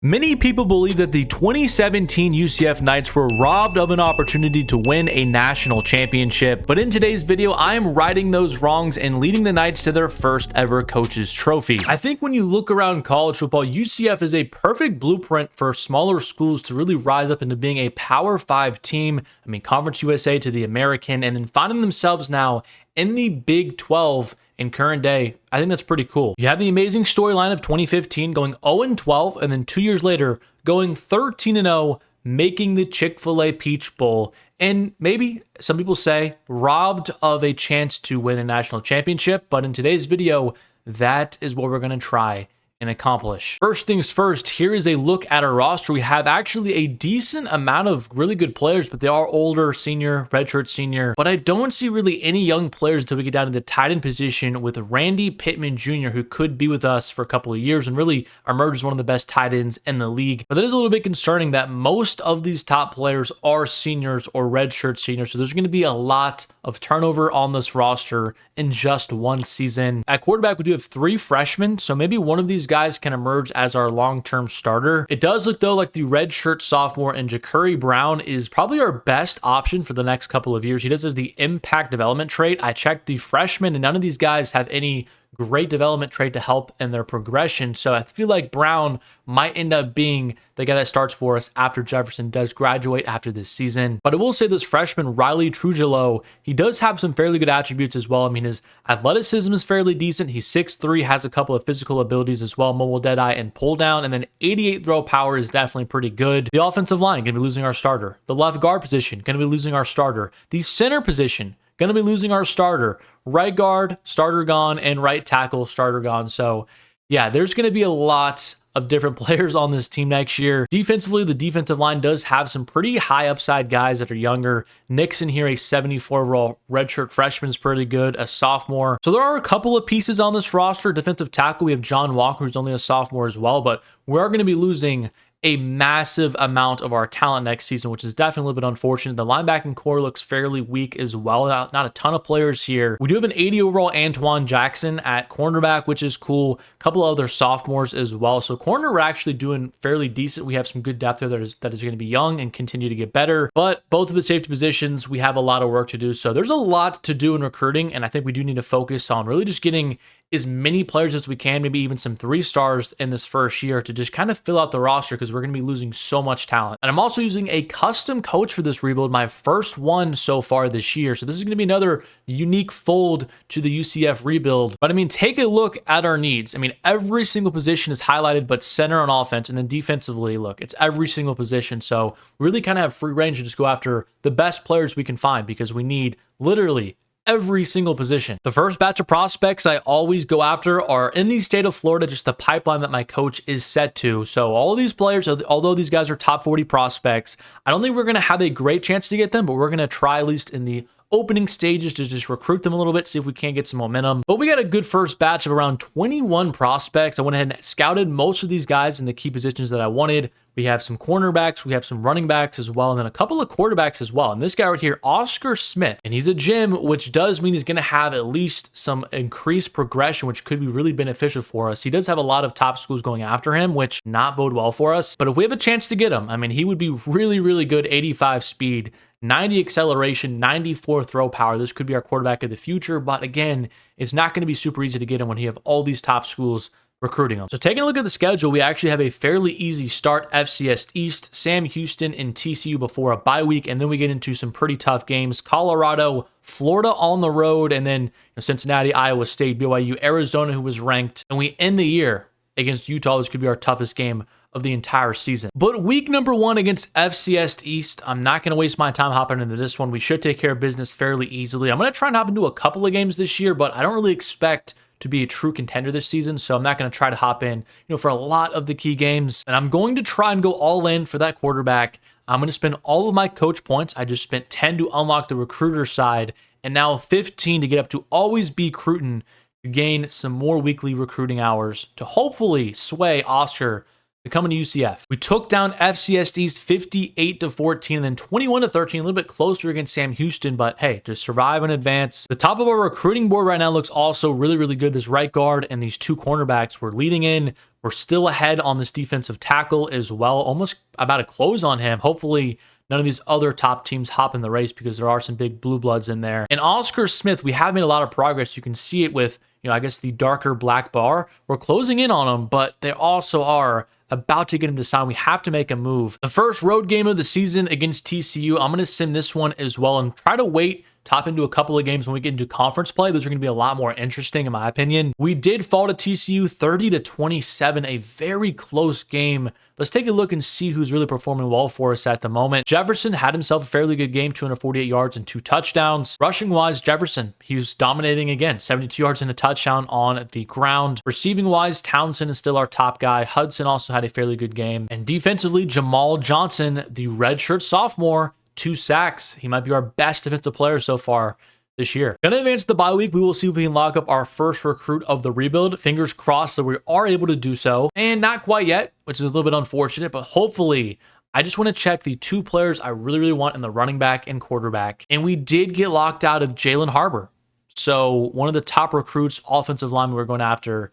Many people believe that the 2017 UCF Knights were robbed of an opportunity to win a national championship, but in today's video, I am righting those wrongs and leading the Knights to their first ever coach's trophy. I think when you look around college football, UCF is a perfect blueprint for smaller schools to really rise up into being a Power 5 team. I mean, Conference USA to the American, and then finding themselves now in the Big 12 in current day. I think that's pretty cool. You have the amazing storyline of 2015 going 0-12, and then 2 years later going 13-0, making the Chick-fil-A Peach Bowl, and maybe some people say robbed of a chance to win a national championship. But in today's video, that is what we're going to try and accomplish. First things first, here is a look at our roster. We have actually a decent amount of really good players, but they are older, senior, redshirt senior. But I don't see really any young players until we get down to the tight end position with Randy Pittman Jr., who could be with us for a couple of years and really emerge as one of the best tight ends in the league. But that is a little bit concerning that most of these top players are seniors or redshirt seniors. So there's going to be a lot of turnover on this roster in just one season. At quarterback, we do have 3 freshmen, so maybe one of these guys can emerge as our long-term starter. It does look though like the redshirt sophomore and Ja'Curry Brown is probably our best option for the next couple of years. He does have the impact development trait. I checked the freshmen and none of these guys have any great development trait to help in their progression. So I feel like Brown might end up being the guy that starts for us after Jefferson does graduate after this season. But I will say this freshman, Riley Trujillo, he does have some fairly good attributes as well. I mean, his athleticism is fairly decent. He's 6'3", has a couple of physical abilities as well, mobile deadeye and pull down, and then 88 throw power is definitely pretty good. The offensive line, going to be losing our starter. The left guard position, going to be losing our starter. The center position, going to be losing our starter. Right guard, starter gone, and right tackle, starter gone. So yeah, there's going to be a lot of different players on this team next year. Defensively, the defensive line does have some pretty high upside guys that are younger. Nixon here, a 74 overall redshirt freshman, is pretty good, a sophomore. So there are a couple of pieces on this roster. Defensive tackle, we have John Walker, who's only a sophomore as well, but we are going to be losing a massive amount of our talent next season, which is definitely a little bit unfortunate. The linebacking core looks fairly weak as well. Not a ton of players here. We do have an 80 overall Antoine Jackson at cornerback, which is cool. A couple other sophomores as well. So corner, we're actually doing fairly decent. We have some good depth there that is going to be young and continue to get better. But both of the safety positions, we have a lot of work to do. So there's a lot to do in recruiting, and I think we do need to focus on really just getting as many players as we can, maybe even some 3 stars in this first year to just kind of fill out the roster because we're going to be losing so much talent. And I'm also using a custom coach for this rebuild, my first one so far this year. So this is going to be another unique fold to the UCF rebuild. But I mean, take a look at our needs. I mean, every single position is highlighted, but center on offense, and then defensively, look, it's every single position. So we really kind of have free range to just go after the best players we can find because we need literally every single position. The first batch of prospects I always go after are in the state of Florida, just the pipeline that my coach is set to. So all of these players, although these guys are top 40 prospects, I don't think we're going to have a great chance to get them, but we're going to try at least in the opening stages to just recruit them a little bit, see if we can't get some momentum. But we got a good first batch of around 21 prospects. I went ahead and scouted most of these guys in the key positions that I wanted. We have some cornerbacks, we have some running backs as well, and then a couple of quarterbacks as well. And this guy right here, Oscar Smith, and he's a gym, which does mean he's going to have at least some increased progression, which could be really beneficial for us. He does have a lot of top schools going after him, which not bode well for us. But if we have a chance to get him, I mean, he would be really, really good. 85 speed, 90 acceleration, 94 throw power. This could be our quarterback of the future. But again, it's not going to be super easy to get him when you have all these top schools recruiting them. So taking a look at the schedule, we actually have a fairly easy start. FCS East, Sam Houston, and TCU before a bye week, and then we get into some pretty tough games. Colorado, Florida on the road, and then Cincinnati, Iowa State, BYU, Arizona, who was ranked, and we end the year against Utah. This could be our toughest game of the entire season. But week number 1 against FCS East, I'm not going to waste my time hopping into this one. We should take care of business fairly easily. I'm going to try and hop into a couple of games this year, but I don't really expect to be a true contender this season, so I'm not going to try to hop in, for a lot of the key games. And I'm going to try and go all in for that quarterback. I'm going to spend all of my coach points. I just spent 10 to unlock the recruiter side, and now 15 to get up to always be recruiting to gain some more weekly recruiting hours to hopefully sway Oscar becoming UCF. We took down FCS East 58-14 and then 21-13, a little bit closer against Sam Houston, but hey, just survive and advance. The top of our recruiting board right now looks also really, really good. This right guard and these 2 cornerbacks we're leading in We're still ahead on this defensive tackle as well, almost about to close on him. Hopefully, none of these other top teams hop in the race because there are some big blue bloods in there. And Oscar Smith, we have made a lot of progress. You can see it with, I guess the darker black bar. We're closing in on them, but they also are about to get him to sign. We have to make a move. The first road game of the season against TCU, I'm going to sim this one as well and try to wait top into a couple of games when we get into conference play. Those are going to be a lot more interesting in my opinion. We did fall to TCU 30-27, a very close game. Let's take a look and see who's really performing well for us at the moment. Jefferson had himself a fairly good game, 248 yards and 2 touchdowns. Rushing wise, Jefferson, he was dominating again, 72 yards and a touchdown on the ground. Receiving wise, Townsend is still our top guy. Hudson also had a fairly good game. And defensively, Jamal Johnson, the redshirt sophomore, 2 sacks. He might be our best defensive player so far this year. Gonna advance to the bye week. We will see if we can lock up our first recruit of the rebuild. Fingers crossed that we are able to do so. And not quite yet, which is a little bit unfortunate, but hopefully I just want to check the 2 players I really want in the running back and quarterback. And we did get locked out of Jalen Harbor. So one of the top recruits, offensive lineman we're going after,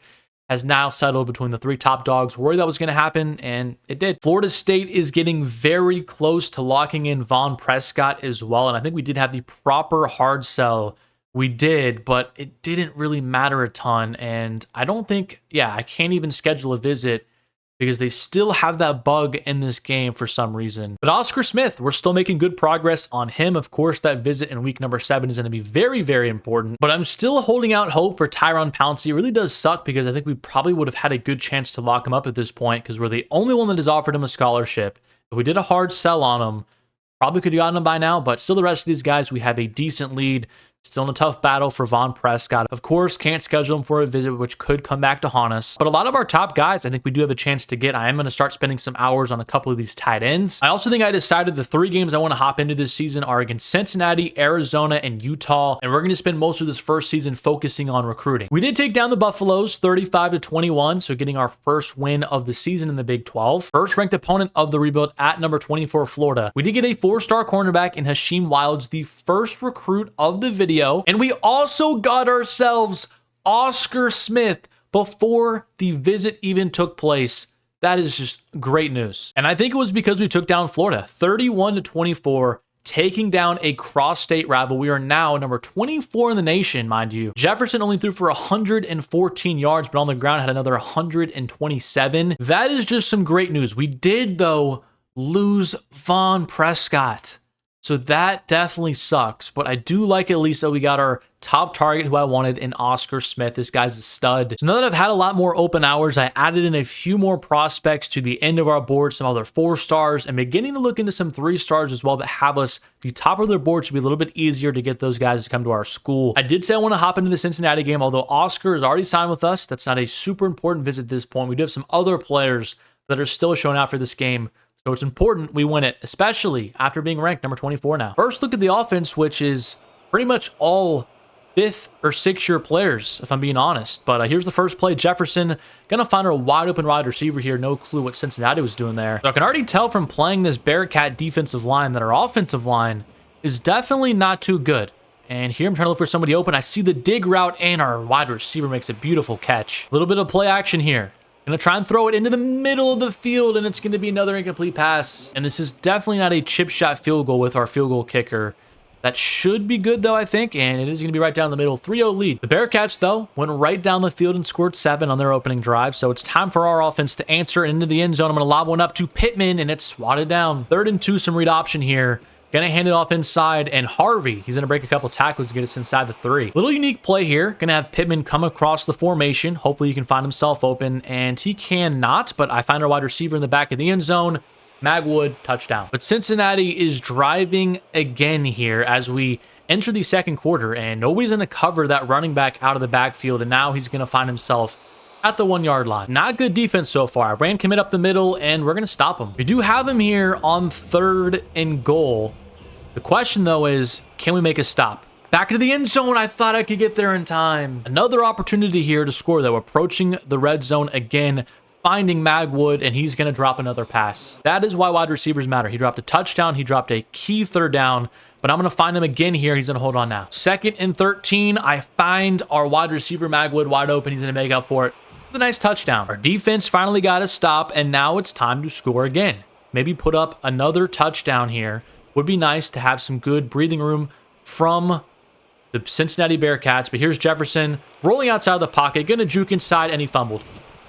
has now settled between the 3 top dogs. Worried that was going to happen, and it did. Florida State is getting very close to locking in Von Prescott as well, and I think we did have the proper hard sell. We did, but it didn't really matter a ton, and I don't think, I can't even schedule a visit because they still have that bug in this game for some reason. But Oscar Smith, we're still making good progress on him. Of course, that visit in week number 7 is going to be very important. But I'm still holding out hope for Tyron Pouncey. It really does suck because I think we probably would have had a good chance to lock him up at this point because we're the only one that has offered him a scholarship. If we did a hard sell on him, probably could have gotten him by now. But still, the rest of these guys, we have a decent lead. Still in a tough battle for Von Prescott. Of course, can't schedule him for a visit, which could come back to haunt us. But a lot of our top guys, I think we do have a chance to get. I am going to start spending some hours on a couple of these tight ends. I also think I decided the 3 games I want to hop into this season are against Cincinnati, Arizona, and Utah. And we're going to spend most of this first season focusing on recruiting. We did take down the Buffaloes 35-21, so getting our first win of the season in the Big 12. First ranked opponent of the rebuild at number 24, Florida. We did get a 4-star cornerback in Hashim Wilds, the first recruit of the video. And we also got ourselves Oscar Smith before the visit even took place. That is just great news. And I think it was because we took down Florida 31-24, taking down a cross-state rival. We are now number 24 in the nation, mind you. Jefferson only threw for 114 yards, but on the ground had another 127. That is just some great news. We did, though, lose Von Prescott. So that definitely sucks, but I do like at least that we got our top target who I wanted in Oscar Smith. This guy's a stud. So now that I've had a lot more open hours, I added in a few more prospects to the end of our board, some other 4-stars, and beginning to look into some 3-stars as well that have us the top of their board. Should be a little bit easier to get those guys to come to our school. I did say I want to hop into the Cincinnati game, although Oscar is already signed with us. That's not a super important visit at this point. We do have some other players that are still showing out for this game. So it's important we win it, especially after being ranked number 24 now. First, look at the offense, which is pretty much all 5th or 6th year players, if I'm being honest. But here's the first play. Jefferson gonna find a wide open wide receiver here. No clue what Cincinnati was doing there. So I can already tell from playing this Bearcat defensive line that our offensive line is definitely not too good. And here I'm trying to look for somebody open. I see the dig route, and our wide receiver makes a beautiful catch. A little bit of play action here. Gonna try and throw it into the middle of the field, and it's gonna be another incomplete pass. And this is definitely not a chip shot field goal with our field goal kicker. That should be good, though, I think, and it is gonna be right down the middle. 3-0 lead. The Bearcats, though, went right down the field and scored 7 on their opening drive, so it's time for our offense to answer into the end zone. I'm gonna lob one up to Pittman, and it's swatted down. 3rd and 2, some read option here. Gonna hand it off inside, and Harvey, he's gonna break a couple tackles to get us inside the 3. Little unique play here. Gonna have Pittman come across the formation. Hopefully he can find himself open, and he cannot, but I find our wide receiver in the back of the end zone. Magwood, touchdown. But Cincinnati is driving again here as we enter the second quarter, and nobody's gonna cover that running back out of the backfield, and now he's gonna find himself at the 1-yard line. Not good defense so far. Ran commit up the middle, and we're going to stop him. We do have him here on 3rd and goal. The question, though, is can we make a stop? Back into the end zone. I thought I could get there in time. Another opportunity here to score, though. Approaching the red zone again, finding Magwood, and he's going to drop another pass. That is why wide receivers matter. He dropped a touchdown. He dropped a key 3rd down. But I'm going to find him again here. He's going to hold on now. 2nd and 13. I find our wide receiver, Magwood, wide open. He's going to make up for it. The nice touchdown. Our defense finally got a stop, and now it's time to score again. Maybe put up another touchdown here. Would be nice to have some good breathing room from the Cincinnati Bearcats. But here's Jefferson rolling outside of the pocket, going to juke inside, and he fumbled.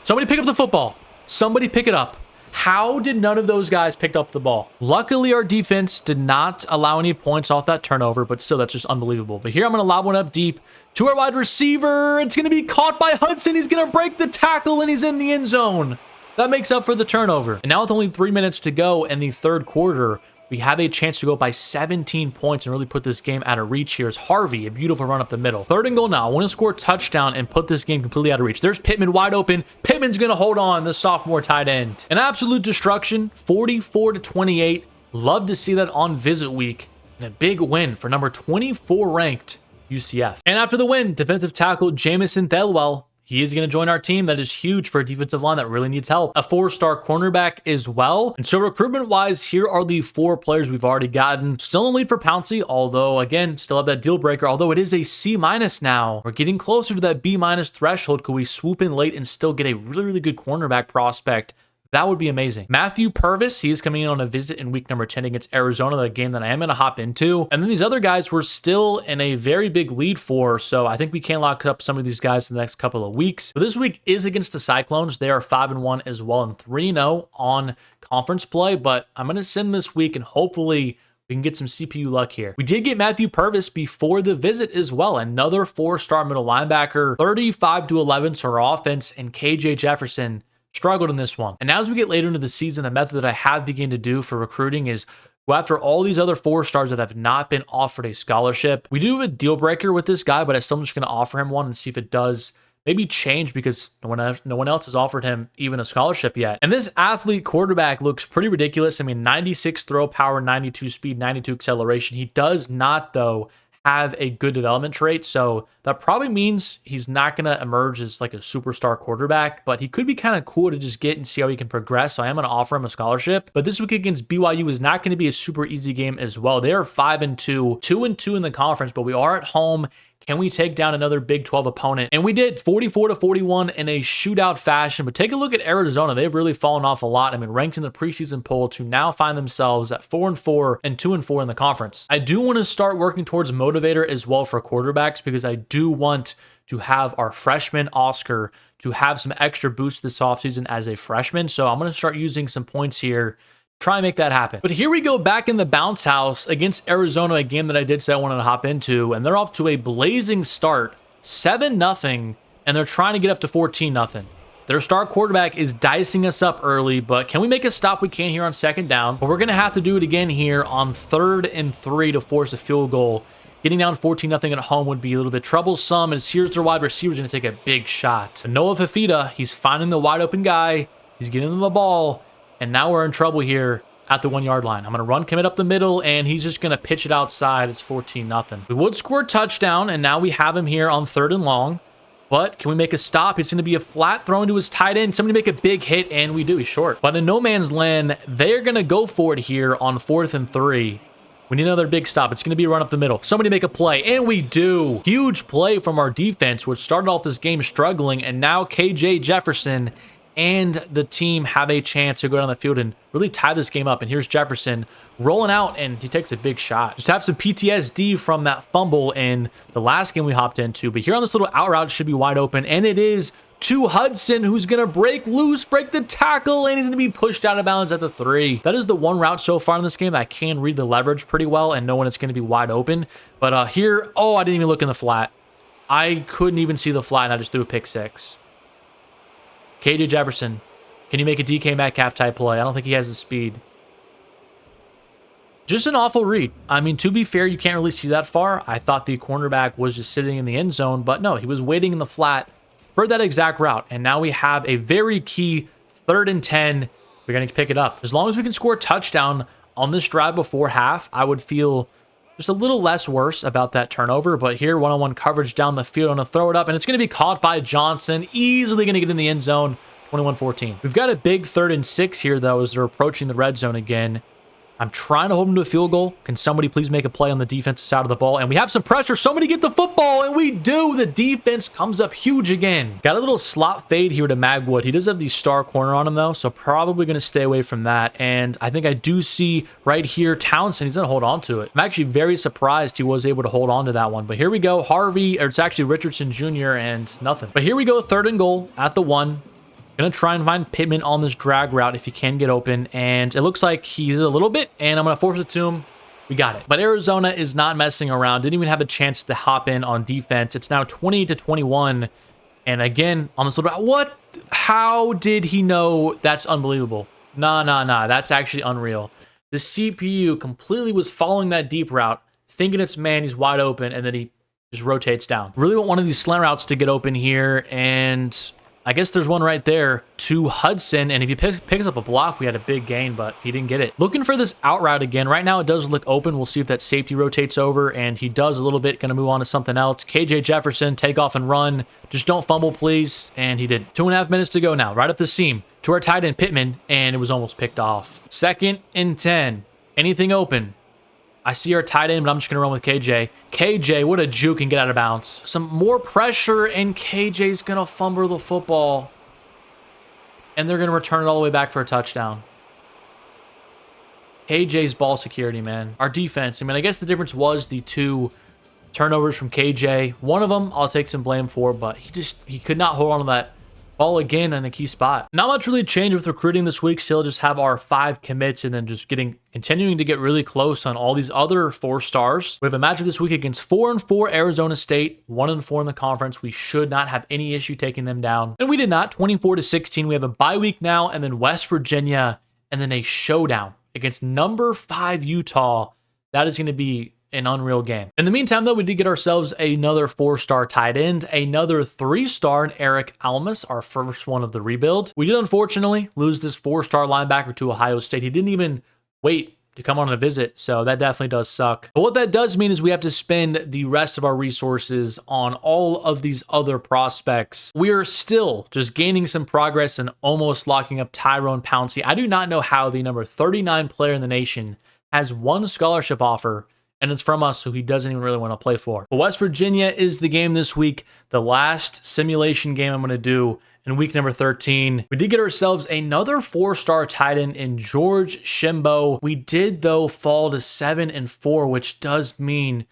Somebody pick up the football. Somebody pick it up. How did none of those guys pick up the ball? Luckily, our defense did not allow any points off that turnover, but still, that's just unbelievable. But here, I'm going to lob one up deep to our wide receiver. It's going to be caught by Hudson. He's going to break the tackle, and he's in the end zone. That makes up for the turnover. And now with only 3 minutes to go in the third quarter, we have a chance to go by 17 points and really put this game out of reach. Here's Harvey, a beautiful run up the middle. 3rd and goal now. I want to score a touchdown and put this game completely out of reach. There's Pittman wide open. Pittman's going to hold on, the sophomore tight end. An absolute destruction, 44-28. Love to see that on visit week. And a big win for number 24 ranked UCF. And after the win, defensive tackle Jamison Thelwell, he is going to join our team. That is huge for a defensive line that really needs help. A 4-star cornerback as well. And so recruitment-wise, here are the 4 players we've already gotten. Still in lead for Pouncey, although, again, still have that deal breaker. Although it is a C- now. We're getting closer to that B- threshold. Could we swoop in late and still get a really, really good cornerback prospect? That would be amazing. Matthew Purvis, he is coming in on a visit in week number 10 against Arizona, the game that I am going to hop into. And then these other guys we're still in a very big lead for, so I think we can lock up some of these guys in the next couple of weeks. But this week is against the Cyclones. They are 5-1 as well and 3-0 on conference play, but I'm going to send this week and hopefully we can get some CPU luck here. We did get Matthew Purvis before the visit as well. Another 4-star middle linebacker, 35-11 to our offense, and KJ Jefferson struggled in this one. And now as we get later into the season, the method that I have begun to do for recruiting is go after all these other 4-stars that have not been offered a scholarship. We do have a deal breaker with this guy, but I still am just going to offer him one and see if it does maybe change because no one else has offered him even a scholarship yet. And this athlete quarterback looks pretty ridiculous. I mean, 96 throw power, 92 speed, 92 acceleration. He does not, though, have a good development trait, so that probably means he's not going to emerge as like a superstar quarterback, but he could be kind of cool to just get and see how he can progress, so I am going to offer him a scholarship. But this week against BYU is not going to be a super easy game as well. They are 5-2, 2-2 in the conference, but we are at home. Can we take down another Big 12 opponent? And we did, 44-41 in a shootout fashion. But take a look at Arizona. They've really fallen off a lot. I mean, ranked in the preseason poll to now find themselves at 4-4 and 2-4 in the conference. I do want to start working towards motivator as well for quarterbacks because I do want to have our freshman Oscar to have some extra boost this offseason as a freshman. So I'm going to start using some points here. Try and make that happen. But here we go back in the bounce house against Arizona, a game that I did say I wanted to hop into, and they're off to a blazing start, 7-0, and they're trying to get up to 14-0. Their star quarterback is dicing us up early, but can we make a stop? We can here on 2nd down, but we're going to have to do it again here on 3rd and 3 to force a field goal. Getting down 14-0 at home would be a little bit troublesome, as here's their wide receiver going to take a big shot. But Noah Fafita, he's finding the wide open guy, he's getting him the ball, and now we're in trouble here at the 1-yard line. I'm going to run commit up the middle, and he's just going to pitch it outside. It's 14-0. We would score a touchdown, and now we have him here on 3rd and long. But can we make a stop? It's going to be a flat throw into his tight end. Somebody make a big hit, and we do. He's short. But in no man's land, they're going to go for it here on 4th and 3. We need another big stop. It's going to be a run up the middle. Somebody make a play, and we do. Huge play from our defense, which started off this game struggling, and now KJ Jefferson and the team have a chance to go down the field and really tie this game up. And here's Jefferson rolling out, and he takes a big shot. Just have some PTSD from that fumble in the last game we hopped into. But here on this little out route, it should be wide open, and it is to Hudson, who's going to break loose, break the tackle, and he's going to be pushed out of bounds at the 3. That is the one route so far in this game that I can read the leverage pretty well and know when it's going to be wide open. But here, oh, I didn't even look in the flat. I couldn't even see the flat, and I just threw a pick 6. KJ Jefferson, can you make a DK Metcalf type play? I don't think he has the speed. Just an awful read. I mean, to be fair, you can't really see that far. I thought the cornerback was just sitting in the end zone, but no, he was waiting in the flat for that exact route. And now we have a very key 3rd and 10. We're going to pick it up. As long as we can score a touchdown on this drive before half, I would feel just a little less worse about that turnover. But here, one-on-one coverage down the field. I'm going to throw it up, and it's going to be caught by Johnson. Easily going to get in the end zone. 21-14. We've got a big 3rd and 6 here, though, as they're approaching the red zone again. I'm trying to hold him to a field goal. Can somebody please make a play on the defensive side of the ball? And we have some pressure. Somebody get the football, and we do. The defense comes up huge again. Got a little slot fade here to Magwood. He does have the star corner on him, though, so probably going to stay away from that. And I think I do see right here Townsend. He's going to hold on to it. I'm actually very surprised he was able to hold on to that one. But here we go. Harvey, or it's actually Richardson Jr., and nothing. But here we go. 3rd and goal at the 1. Gonna try and find Pittman on this drag route if he can get open, and it looks like he's a little bit, and I'm gonna force it to him. We got it. But Arizona is not messing around. Didn't even have a chance to hop in on defense. It's now 20-21, and again on this little route. What? How did he know? That's unbelievable. Nah. That's actually unreal. The CPU completely was following that deep route, thinking it's man, he's wide open, and then he just rotates down. Really want one of these slant routes to get open here, and I guess there's one right there to Hudson, and if he picks up a block, we had a big gain, but he didn't get it. Looking for this out route again. Right now, it does look open. We'll see if that safety rotates over, and he does a little bit. Going to move on to something else. KJ Jefferson, take off and run. Just don't fumble, please. And he did. 2.5 minutes to go now. Right up the seam to our tight end, Pittman, and it was almost picked off. 2nd and 10. Anything open? I see our tight end, but I'm just going to run with KJ. KJ, what a juke, and get out of bounds. Some more pressure, and KJ's going to fumble the football. And they're going to return it all the way back for a touchdown. KJ's ball security, man. Our defense, I mean, I guess the difference was the 2 turnovers from KJ. One of them I'll take some blame for, but he could not hold on to that ball again in a key spot. Not much really changed with recruiting this week. Still just have our 5 commits and then just continuing to get really close on all these other 4 stars. We have a matchup this week against 4-4 Arizona State, 1-4 in the conference. We should not have any issue taking them down. And we did not. 24-16. We have a bye week now, and then West Virginia, and then a showdown against number 5 Utah. That is going to be an unreal game. In the meantime, though, we did get ourselves another 4-star tight end, another 3-star in Eric Almus, our first one of the rebuild. We did unfortunately lose this 4-star linebacker to Ohio State. He didn't even wait to come on a visit, so that definitely does suck. But what that does mean is we have to spend the rest of our resources on all of these other prospects. We are still just gaining some progress and almost locking up Tyrone Pouncey. I do not know how the number 39 player in the nation has 1 scholarship offer, and it's from us, who he doesn't even really want to play for. But West Virginia is the game this week, the last simulation game I'm going to do in week number 13. We did get ourselves another 4-star tight end in George Shimbo. We did, though, fall to 7-4, which does mean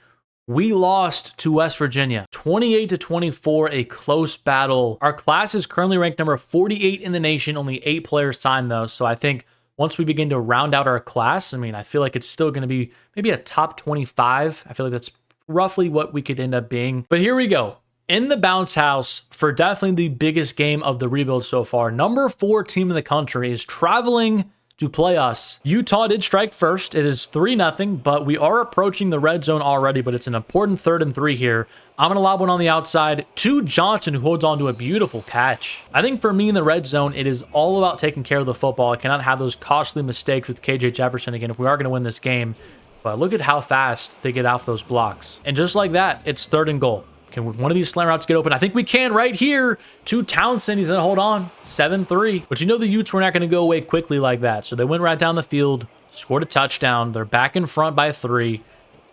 we lost to West Virginia. 28-24, a close battle. Our class is currently ranked number 48 in the nation. Only 8 players signed, though, so I think once we begin to round out our class, I mean, I feel like it's still going to be maybe a top 25. I feel like that's roughly what we could end up being. But here we go. In the bounce house for definitely the biggest game of the rebuild so far. Number 4 team in the country is traveling to play us. Utah did strike first. It is 3-0, but we are approaching the red zone already, but it's an important 3rd and 3 here. I'm going to lob one on the outside to Johnson, who holds on to a beautiful catch. I think for me in the red zone, it is all about taking care of the football. I cannot have those costly mistakes with KJ Jefferson again if we are going to win this game. But look at how fast they get off those blocks. And just like that, it's 3rd and goal. Can one of these slant routes get open? I think we can right here to Townsend. He's going to hold on. 7-3. But you know the Utes were not going to go away quickly like that. So they went right down the field, scored a touchdown. They're back in front by 3.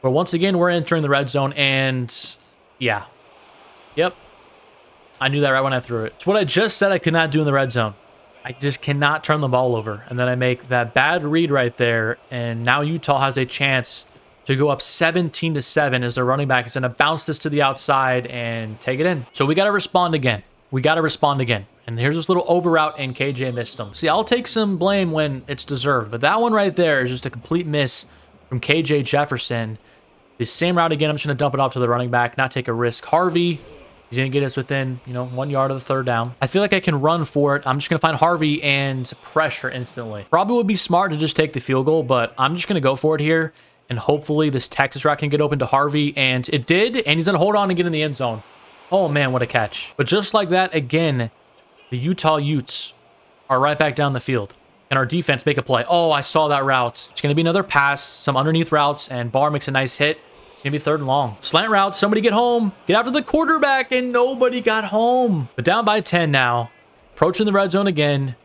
But once again, we're entering the red zone. And yeah. Yep. I knew that right when I threw it. It's what I just said I could not do in the red zone. I just cannot turn the ball over. And then I make that bad read right there. And now Utah has a chance to go up 17-7 as their running back is going to bounce this to the outside and take it in. So we got to respond again. And here's this little over route, and KJ missed them. See, I'll take some blame when it's deserved, but that one right there is just a complete miss from KJ Jefferson. The same route again. I'm just going to dump it off to the running back, not take a risk. Harvey, he's going to get us within, 1 yard of the 3rd down. I feel like I can run for it. I'm just going to find Harvey and pressure instantly. Probably would be smart to just take the field goal, but I'm just going to go for it here. And hopefully this Texas route can get open to Harvey. And it did. And he's going to hold on and get in the end zone. Oh, man, what a catch. But just like that, again, the Utah Utes are right back down the field. And our defense make a play. Oh, I saw that route. It's going to be another pass, some underneath routes, and Barr makes a nice hit. It's going to be 3rd and long. Slant route. Somebody get home. Get after the quarterback. And nobody got home. But down by 10 now. Approaching the red zone again.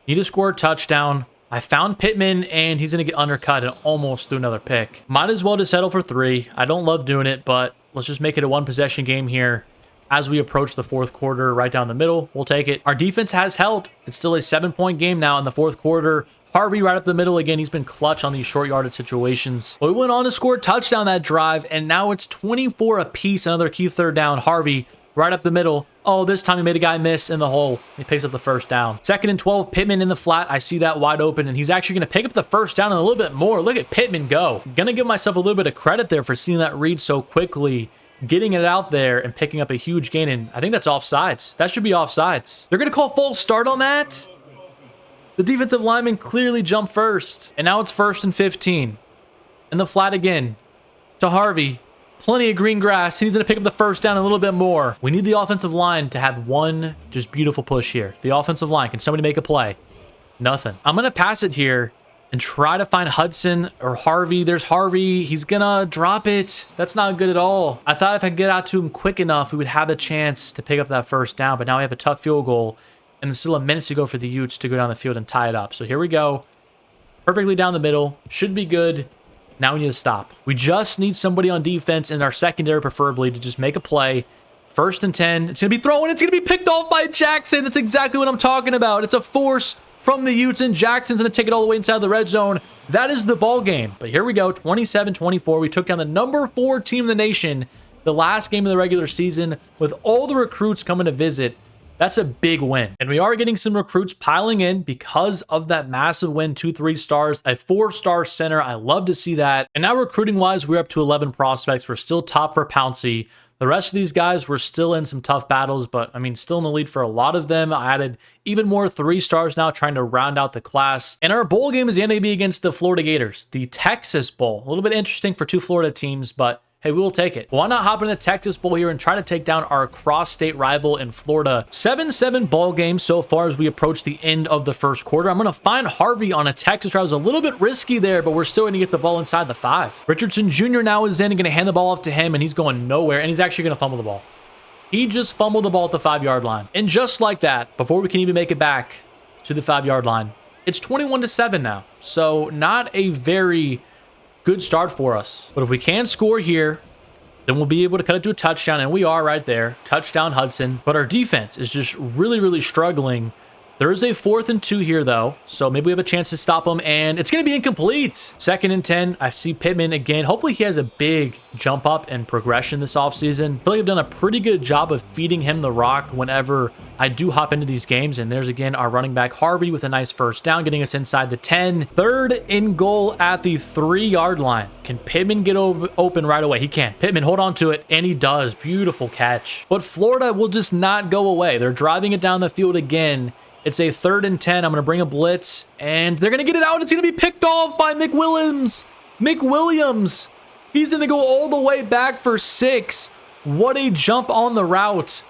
Need to score a touchdown. I found Pittman, and he's going to get undercut and almost threw another pick. Might as well just settle for 3. I don't love doing it, but let's just make it a 1-possession game here. As we approach the fourth quarter, right down the middle, we'll take it. Our defense has held. It's still a 7-point game now in the fourth quarter. Harvey right up the middle again. He's been clutch on these short yardage situations. But we went on to score a touchdown that drive, and now it's 24 apiece. Another key third down. Harvey right up the middle. Oh, this time he made a guy miss in the hole. He picks up the first down. 2nd and 12, Pittman in the flat. I see that wide open, and he's actually going to pick up the first down and a little bit more. Look at Pittman go. Going to give myself a little bit of credit there for seeing that read so quickly, getting it out there and picking up a huge gain. And I think that's offsides. That should be offsides. They're going to call false start on that. The defensive lineman clearly jumped first. And now it's 1st and 15. In the flat again to Harvey. Plenty of green grass. He's going to pick up the first down a little bit more. We need the offensive line to have one just beautiful push here. The offensive line. Can somebody make a play? Nothing. I'm going to pass it here and try to find Hudson or Harvey. There's Harvey. He's going to drop it. That's not good at all. I thought if I could get out to him quick enough, we would have a chance to pick up that first down. But now we have a tough field goal. And there's still a minute to go for the Utes to go down the field and tie it up. So here we go. Perfectly down the middle. Should be good. Now we need to stop. We just need somebody on defense in our secondary, preferably, to just make a play. 1st and 10. It's going to be thrown. It's going to be picked off by Jackson. That's exactly what I'm talking about. It's a force from the Utes, and Jackson's going to take it all the way inside the red zone. That is the ball game. But here we go. 27-24. We took down the number 4 team in the nation. The last game of the regular season with all the recruits coming to visit. That's a big win. And we are getting some recruits piling in because of that massive win. 2 3-stars, a 4-star center. I love to see that. And now recruiting wise, we're up to 11 prospects. We're still top for Pouncey. The rest of these guys were still in some tough battles, but I mean, still in the lead for a lot of them. I added even more 3-stars now, trying to round out the class. And our bowl game is going to be against the Florida Gators, the Texas Bowl. A little bit interesting for 2 Florida teams, but hey, we will take it. Why not hop in the Texas Bowl here and try to take down our cross-state rival in Florida? 7-7 ball game so far as we approach the end of the first quarter. I'm going to find Harvey on a Texas route. It was a little bit risky there, but we're still going to get the ball inside the 5. Richardson Jr. now is in and going to hand the ball off to him, and he's going nowhere, and he's actually going to fumble the ball. He just fumbled the ball at the 5-yard line. And just like that, before we can even make it back to the 5-yard line, it's 21-7 now. So not a very good start for us. But if we can score here, then we'll be able to cut it to a touchdown, and we are right there. Touchdown Hudson. But our defense is just really, really struggling. There is a 4th and 2 here, though, so maybe we have a chance to stop him, and it's going to be incomplete. 2nd and 10. I see Pittman again. Hopefully he has a big jump up and progression this offseason. I feel like I've done a pretty good job of feeding him the rock whenever I do hop into these games, and there's again our running back Harvey with a nice first down, getting us inside the 10. 3rd and goal at the 3-yard line. Can Pittman get open right away? He can. Pittman, hold on to it, and he does. Beautiful catch. But Florida will just not go away. They're driving it down the field again. It's a 3rd and 10. I'm going to bring a blitz, and they're going to get it out. It's going to be picked off by McWilliams. McWilliams. He's going to go all the way back for 6. What a jump on the route.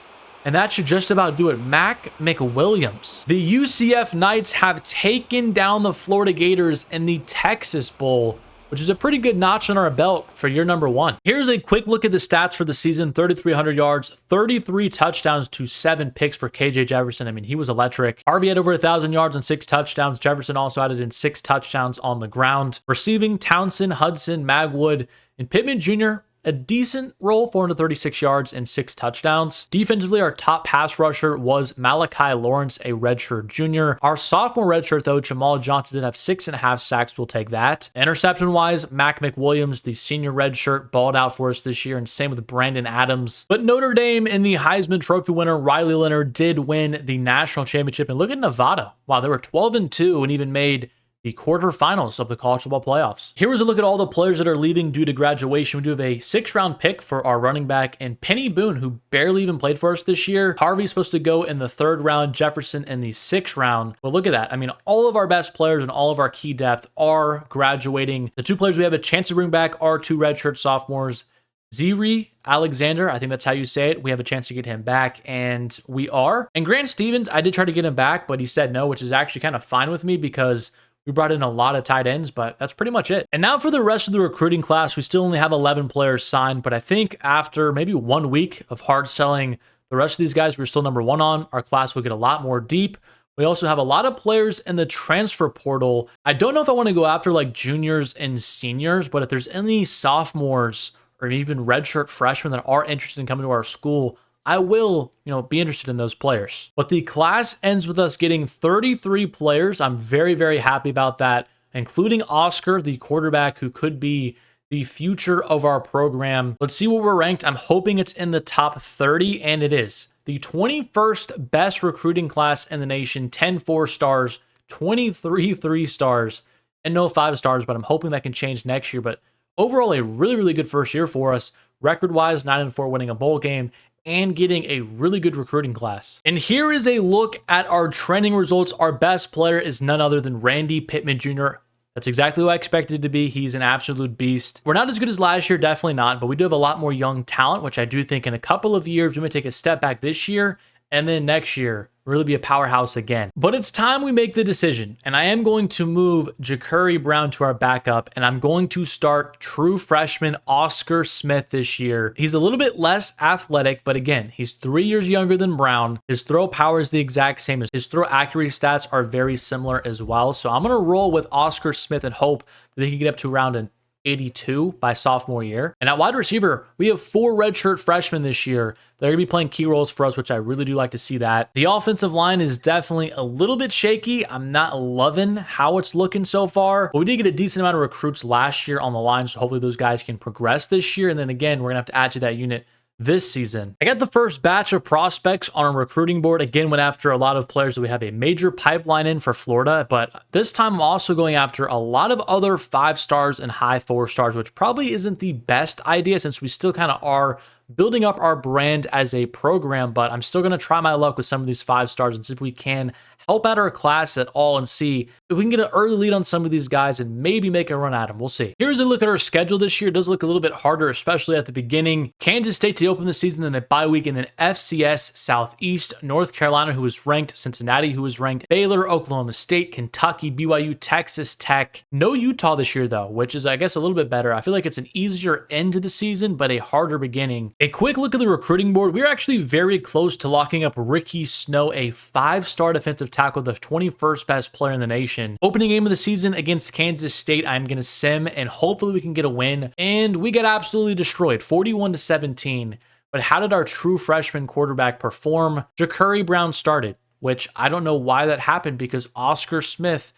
And that should just about do it. Mac McWilliams. The UCF Knights have taken down the Florida Gators in the Texas Bowl, which is a pretty good notch on our belt for year number 1. Here's a quick look at the stats for the season. 3,300 yards, 33 touchdowns to 7 picks for KJ Jefferson. I mean, he was electric. Harvey had over 1,000 yards and 6 touchdowns. Jefferson also added in 6 touchdowns on the ground. Receiving, Townsend, Hudson, Magwood, and Pittman Jr., a decent role, 436 yards and 6 touchdowns. Defensively, our top pass rusher was Malachi Lawrence, a redshirt junior. Our sophomore redshirt, though, Jamal Johnson, did have 6.5 sacks. We'll take that. Interception-wise, Mac McWilliams, the senior redshirt, balled out for us this year, and same with Brandon Adams. But Notre Dame and the Heisman Trophy winner, Riley Leonard, did win the national championship. And look at Nevada. Wow, they were 12-2 and even made the quarterfinals of the college football playoffs. Here is a look at all the players that are leaving due to graduation. We do have a 6th-round pick for our running back, and Penny Boone, who barely even played for us this year. Harvey's supposed to go in the 3rd round, Jefferson in the 6th round. But look at that. I mean, all of our best players and all of our key depth are graduating. The 2 players we have a chance to bring back are 2 redshirt sophomores. Ziri Alexander, I think that's how you say it. We have a chance to get him back, and we are. And Grant Stevens, I did try to get him back, but he said no, which is actually kind of fine with me because we brought in a lot of tight ends, but that's pretty much it. And now for the rest of the recruiting class, we still only have 11 players signed, but I think after maybe 1 week of hard selling the rest of these guys we're still number 1 on, our class will get a lot more deep. We also have a lot of players in the transfer portal. I don't know if I want to go after like juniors and seniors, but if there's any sophomores or even redshirt freshmen that are interested in coming to our school, I will, be interested in those players. But the class ends with us getting 33 players. I'm very, very happy about that, including Oscar, the quarterback who could be the future of our program. Let's see what we're ranked. I'm hoping it's in the top 30, and it is. The 21st best recruiting class in the nation, 10 4-stars, 23 3-stars, and no 5-stars, but I'm hoping that can change next year. But overall, a really, really good first year for us. Record-wise, 9-4, winning a bowl game, and getting a really good recruiting class. And here is a look at our trending results. Our best player is none other than Randy Pittman Jr. That's exactly who I expected to be. He's an absolute beast. We're not as good as last year, definitely not, but we do have a lot more young talent, which I do think in a couple of years, we may take a step back this year, and then next year, really be a powerhouse again. But it's time we make the decision, and I am going to move Ja'Curry Brown to our backup, and I'm going to start true freshman Oscar Smith this year. He's a little bit less athletic, but again, he's 3 years younger than Brown. His throw power is the exact same. His throw accuracy stats are very similar as well. So I'm going to roll with Oscar Smith and hope that he can get up to around an 82 by sophomore year. And at wide receiver, we have 4 redshirt freshmen this year. They're going to be playing key roles for us, which I really do like to see that. The offensive line is definitely a little bit shaky. I'm not loving how it's looking so far, but we did get a decent amount of recruits last year on the line, so hopefully those guys can progress this year. And then again, we're going to have to add to that unit this season. I got the first batch of prospects on our recruiting board. Again, went after a lot of players that we have a major pipeline in for Florida, but this time I'm also going after a lot of other 5-stars and high 4-stars, which probably isn't the best idea since we still kind of are building up our brand as a program, but I'm still going to try my luck with some of these 5-stars and see if we can help out our class at all and see if we can get an early lead on some of these guys and maybe make a run at them. We'll see. Here's a look at our schedule this year. It does look a little bit harder, especially at the beginning. Kansas State to open the season, then a bye week, and then FCS Southeast, North Carolina, who was ranked, Cincinnati, who was ranked, Baylor, Oklahoma State, Kentucky, BYU, Texas Tech. No Utah this year, though, which is, I guess, a little bit better. I feel like it's an easier end to the season, but a harder beginning. A quick look at the recruiting board. We're actually very close to locking up Ricky Snow, a 5-star defensive tackle, the 21st best player in the nation. Opening game of the season against Kansas State, I'm going to sim, and hopefully we can get a win. And we get absolutely destroyed, 41-17. But how did our true freshman quarterback perform? Ja'Curry Brown started, which I don't know why that happened because Oscar Smith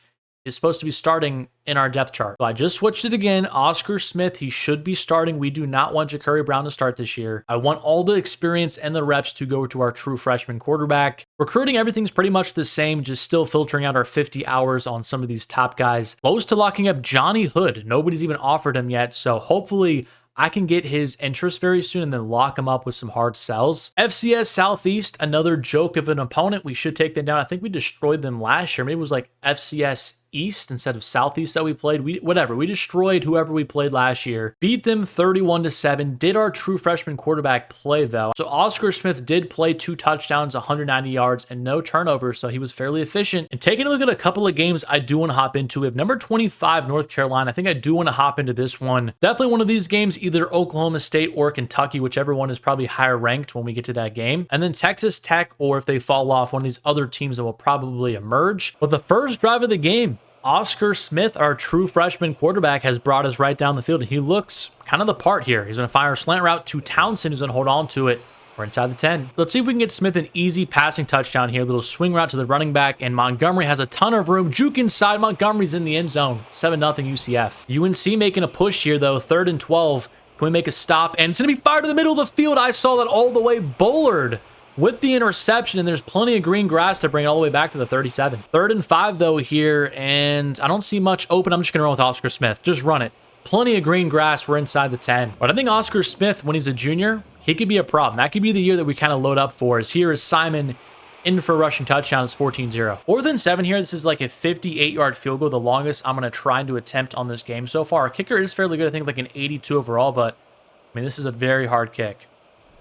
is supposed to be starting in our depth chart. So I just switched it again. Oscar Smith, he should be starting. We do not want Ja'Curry Brown to start this year. I want all the experience and the reps to go to our true freshman quarterback. Recruiting, everything's pretty much the same, just still filtering out our 50 hours on some of these top guys. Close to locking up Johnny Hood. Nobody's even offered him yet, so hopefully I can get his interest very soon and then lock him up with some hard sells. FCS Southeast, another joke of an opponent. We should take them down. I think we destroyed them last year. Maybe it was like FCS East instead of Southeast that we played. We destroyed whoever we played last year. Beat them 31-7. Did our true freshman quarterback play though? So Oscar Smith did play 2 touchdowns, 190 yards, and no turnovers, so he was fairly efficient. And taking a look at a couple of games I do want to hop into. We have number 25, North Carolina. I think I do want to hop into this one. Definitely one of these games, either Oklahoma State or Kentucky, whichever one is probably higher ranked when we get to that game. And then Texas Tech, or if they fall off, one of these other teams that will probably emerge. But the first drive of the game, Oscar Smith, our true freshman quarterback, has brought us right down the field, and he looks kind of the part here. He's going to fire a slant route to Townsend, who's going to hold on to it. We're inside the 10. Let's see if we can get Smith an easy passing touchdown here. A little swing route to the running back, and Montgomery has a ton of room. Juke inside. Montgomery's in the end zone. 7-0 UCF. UNC making a push here, though. 3rd and 12. Can we make a stop? And it's going to be fired in the middle of the field. I saw that all the way. Bullard with the interception, and there's plenty of green grass to bring it all the way back to the 37. 3rd and 5, though, here, and I don't see much open. I'm just going to run with Oscar Smith. Just run it. Plenty of green grass. We're inside the 10. But I think Oscar Smith, when he's a junior, he could be a problem. That could be the year that we kind of load up for. Is here is Simon in for a rushing touchdown. It's 14-0. 4th and 7 here. This is like a 58-yard field goal, the longest I'm going to try to attempt on this game so far. Our kicker is fairly good. I think like an 82 overall, but I mean, this is a very hard kick.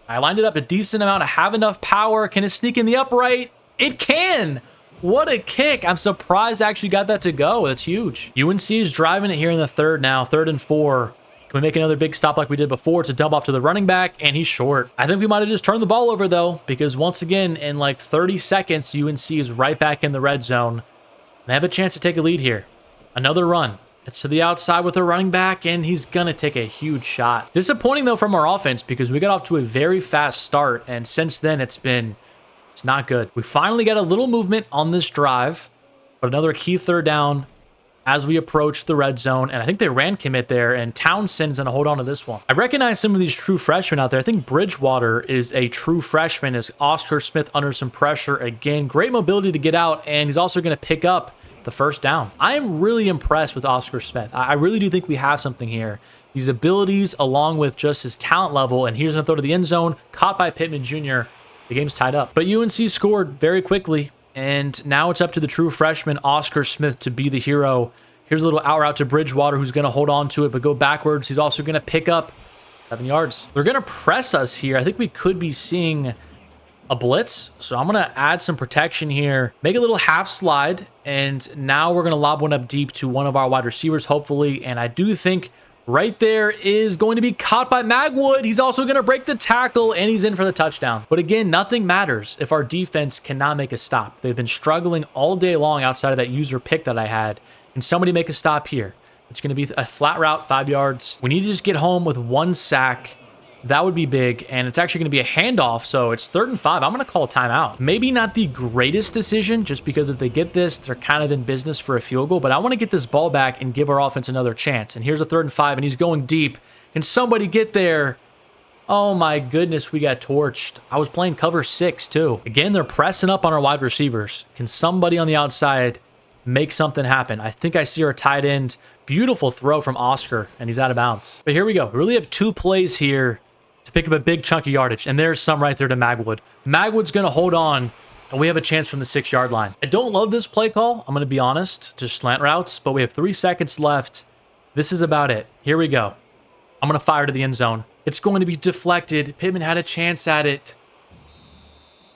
I lined it up a decent amount. I have enough power. Can it sneak in the upright? It can. What a kick. I'm surprised I actually got that to go. That's huge. UNC is driving it here in the 3rd now. 3rd and 4. Can we make another big stop like we did before to dump off to the running back? And he's short. I think we might have just turned the ball over, though, because once again, in like 30 seconds, UNC is right back in the red zone. They have a chance to take a lead here. Another run. It's to the outside with a running back, and he's going to take a huge shot. Disappointing, though, from our offense because we got off to a very fast start, and since then, it's not good. We finally got a little movement on this drive, but another key third down as we approach the red zone, and I think they ran commit there, and Townsend's going to hold on to this one. I recognize some of these true freshmen out there. I think Bridgewater is a true freshman as Oscar Smith under some pressure again. Great mobility to get out, and he's also going to pick up the first down. I am really impressed with Oscar Smith. I really do think we have something here. These abilities along with just his talent level, and here's going to throw to the end zone, caught by Pittman Jr. The game's tied up. But UNC scored very quickly, and now it's up to the true freshman, Oscar Smith, to be the hero. Here's a little out route to Bridgewater, who's going to hold on to it, but go backwards. He's also going to pick up 7 yards. They're going to press us here. I think we could be seeing a blitz, so I'm going to add some protection here, make a little half slide, and now we're going to lob one up deep to one of our wide receivers, hopefully, and I do think right there is going to be caught by Magwood. He's also going to break the tackle, and he's in for the touchdown. But again, nothing matters if our defense cannot make a stop. They've been struggling all day long outside of that user pick that I had. Can somebody make a stop here? It's going to be a flat route, 5 yards. We need to just get home with 1 sack. That would be big, and it's actually going to be a handoff, so it's 3rd and 5. I'm going to call a timeout. Maybe not the greatest decision, just because if they get this, they're kind of in business for a field goal, but I want to get this ball back and give our offense another chance. And here's a 3rd and 5, and he's going deep. Can somebody get there? Oh my goodness, we got torched. I was playing cover 6 too. Again, they're pressing up on our wide receivers. Can somebody on the outside make something happen? I think I see our tight end. Beautiful throw from Oscar, and he's out of bounds. But here we go. We really have 2 plays here to pick up a big chunk of yardage, and there's some right there to Magwood. Magwood's going to hold on, and we have a chance from the 6-yard line. I don't love this play call, I'm going to be honest, just slant routes, but we have 3 seconds left. This is about it. Here we go. I'm going to fire to the end zone. It's going to be deflected. Pittman had a chance at it.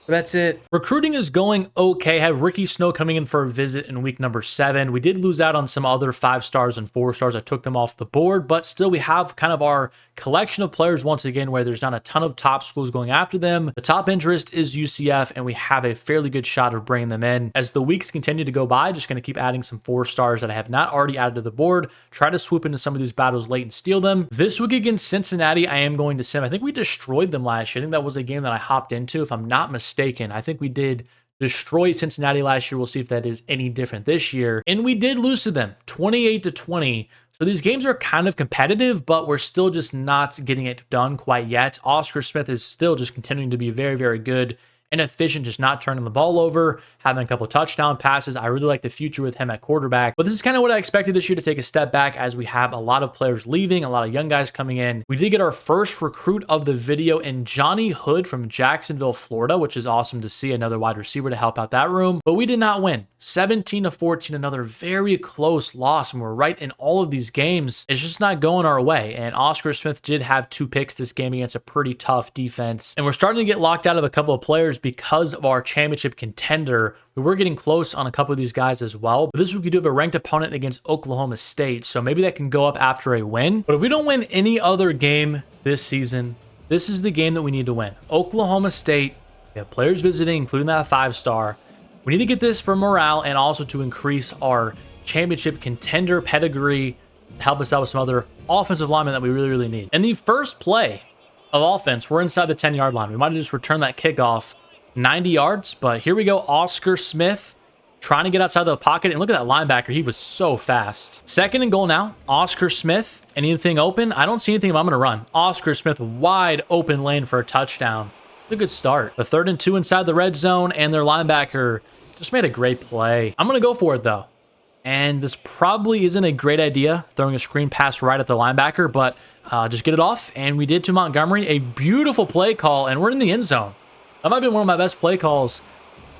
But that's it. Recruiting is going okay. I have Ricky Snow coming in for a visit in week number 7. We did lose out on some other 5 stars and 4 stars. I took them off the board, but still we have kind of our collection of players once again where there's not a ton of top schools going after them. The top interest is UCF, and we have a fairly good shot of bringing them in. As the weeks continue to go by, just going to keep adding some 4 stars that I have not already added to the board. Try to swoop into some of these battles late and steal them. This week against Cincinnati, I am going to sim. I think we destroyed them last year. I think that was a game that I hopped into, if I'm not mistaken. I think we did destroy Cincinnati last year. We'll see if that is any different this year. And we did lose to them 28-20. So these games are kind of competitive, but we're still just not getting it done quite yet. Oscar Smith is still just continuing to be very, very good and efficient, just not turning the ball over, having a couple touchdown passes. I really like the future with him at quarterback. But this is kind of what I expected this year, to take a step back as we have a lot of players leaving, a lot of young guys coming in. We did get our first recruit of the video in Johnny Hood from Jacksonville, Florida, which is awesome to see, another wide receiver to help out that room. But we did not win. 17-14, another very close loss, and we're right in all of these games. It's just not going our way. And Oscar Smith did have 2 picks this game against a pretty tough defense. And we're starting to get locked out of a couple of players because of our championship contender. We were getting close on a couple of these guys as well. But this week we do have a ranked opponent against Oklahoma State, so maybe that can go up after a win. But if we don't win any other game this season, this is the game that we need to win. Oklahoma State, we have players visiting, including that 5-star. We need to get this for morale and also to increase our championship contender pedigree, help us out with some other offensive linemen that we really, really need. And the first play of offense, we're inside the 10-yard line. We might have just returned that kickoff 90 yards, but here we go. Oscar Smith trying to get outside the pocket, and look at that linebacker. He was so fast. 2nd and goal now. Oscar Smith, anything open? I don't see anything, but I'm going to run. Oscar Smith, wide open lane for a touchdown. A good start. The 3rd and 2 inside the red zone, and their linebacker just made a great play. I'm going to go for it, though. And this probably isn't a great idea, throwing a screen pass right at the linebacker, but just get it off. And we did to Montgomery. A beautiful play call, and we're in the end zone. That might have been one of my best play calls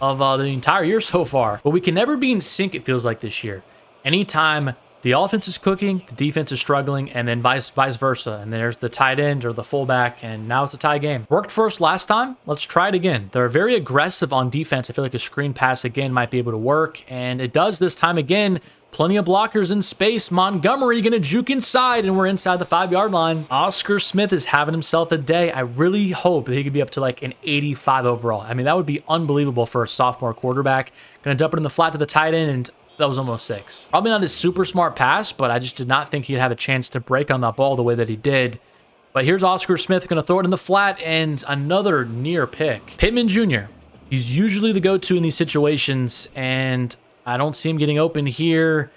of the entire year so far. But we can never be in sync, it feels like, this year. Anytime the offense is cooking, the defense is struggling, and then vice versa. And there's the tight end or the fullback, and now it's a tie game. Worked for us last time. Let's try it again. They're very aggressive on defense. I feel like a screen pass again might be able to work, and it does this time again. Plenty of blockers in space. Montgomery gonna juke inside, and we're inside the 5-yard line. Oscar Smith is having himself a day. I really hope that he could be up to like an 85 overall. I mean, that would be unbelievable for a sophomore quarterback. Gonna dump it in the flat to the tight end, and that was almost 6. Probably not a super smart pass, but I just did not think he'd have a chance to break on that ball the way that he did. But here's Oscar Smith going to throw it in the flat, and another near pick. Pittman Jr., he's usually the go-to in these situations, and I don't see him getting open here.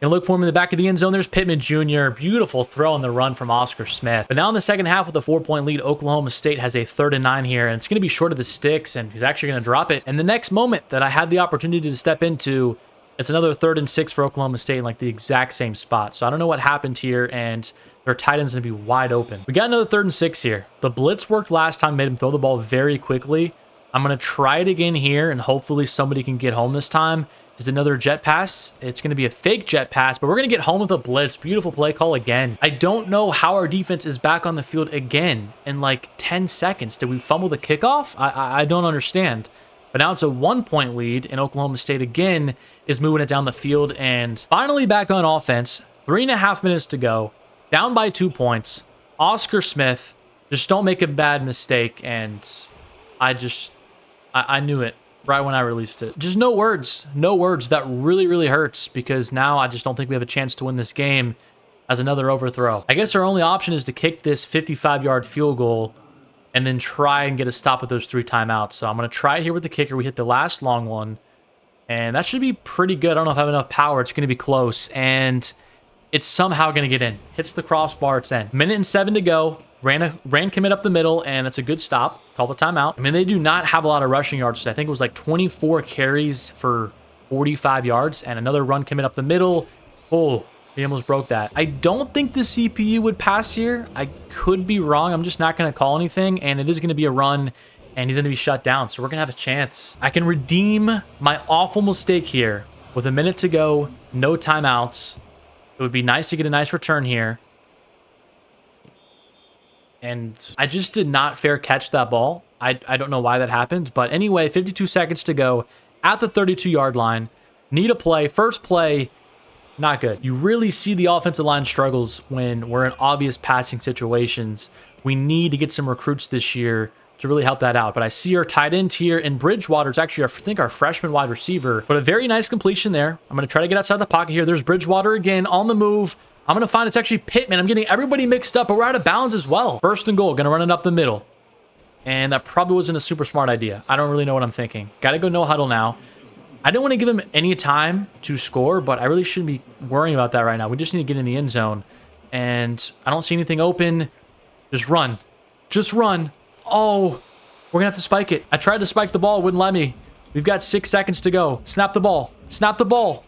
Gonna look for him in the back of the end zone. There's Pittman Jr. Beautiful throw on the run from Oscar Smith. But now in the second half with a 4-point lead, Oklahoma State has a 3rd and 9 here, and it's going to be short of the sticks, and he's actually going to drop it. And the next moment that I had the opportunity to step into, it's another 3rd and 6 for Oklahoma State in like the exact same spot. So I don't know what happened here, and their tight end's going to be wide open. We got another 3rd and 6 here. The blitz worked last time, made him throw the ball very quickly. I'm going to try it again here, and hopefully somebody can get home this time. Is another jet pass. It's going to be a fake jet pass, but we're going to get home with a blitz. Beautiful play call again. I don't know how our defense is back on the field again in like 10 seconds. Did we fumble the kickoff? I don't understand. But now it's a 1-point lead, and Oklahoma State again is moving it down the field, and finally back on offense. 3.5 minutes to go. Down by 2 points. Oscar Smith, just don't make a bad mistake, and I knew it right when I released it. Just no words. No words. That really, really hurts, because now I just don't think we have a chance to win this game as another overthrow. I guess our only option is to kick this 55-yard field goal and then try and get a stop with those 3 timeouts. So I'm going to try it here with the kicker. We hit the last long one, and that should be pretty good. I don't know if I have enough power. It's going to be close, and it's somehow going to get in. Hits the crossbar, it's in. 1:07 to go. Ran commit up the middle, and that's a good stop. Call the timeout. I mean, they do not have a lot of rushing yards. I think it was like 24 carries for 45 yards, and another run commit up the middle. Oh, he almost broke that. I don't think the CPU would pass here. I could be wrong. I'm just not going to call anything, and it is going to be a run, and he's going to be shut down, so we're going to have a chance. I can redeem my awful mistake here with 1 minute to go, no timeouts. It would be nice to get a nice return here. And I just did not fair catch that ball. I don't know why that happened. But anyway, 52 seconds to go at the 32-yard line. Need a play. First play, not good. You really see the offensive line struggles when we're in obvious passing situations. We need to get some recruits this year to really help that out. But I see our tight end here in Bridgewater. It's actually, I think, our freshman wide receiver. But a very nice completion there. I'm going to try to get outside the pocket here. There's Bridgewater again on the move. I'm going to find it's actually Pittman. I'm getting everybody mixed up, but we're out of bounds as well. 1st and goal. Going to run it up the middle. And that probably wasn't a super smart idea. I don't really know what I'm thinking. Got to go no huddle now. I don't want to give him any time to score, but I really shouldn't be worrying about that right now. We just need to get in the end zone. And I don't see anything open. Just run. Just run. Oh, we're going to have to spike it. I tried to spike the ball. It wouldn't let me. We've got 6 seconds to go. Snap the ball. Snap the ball.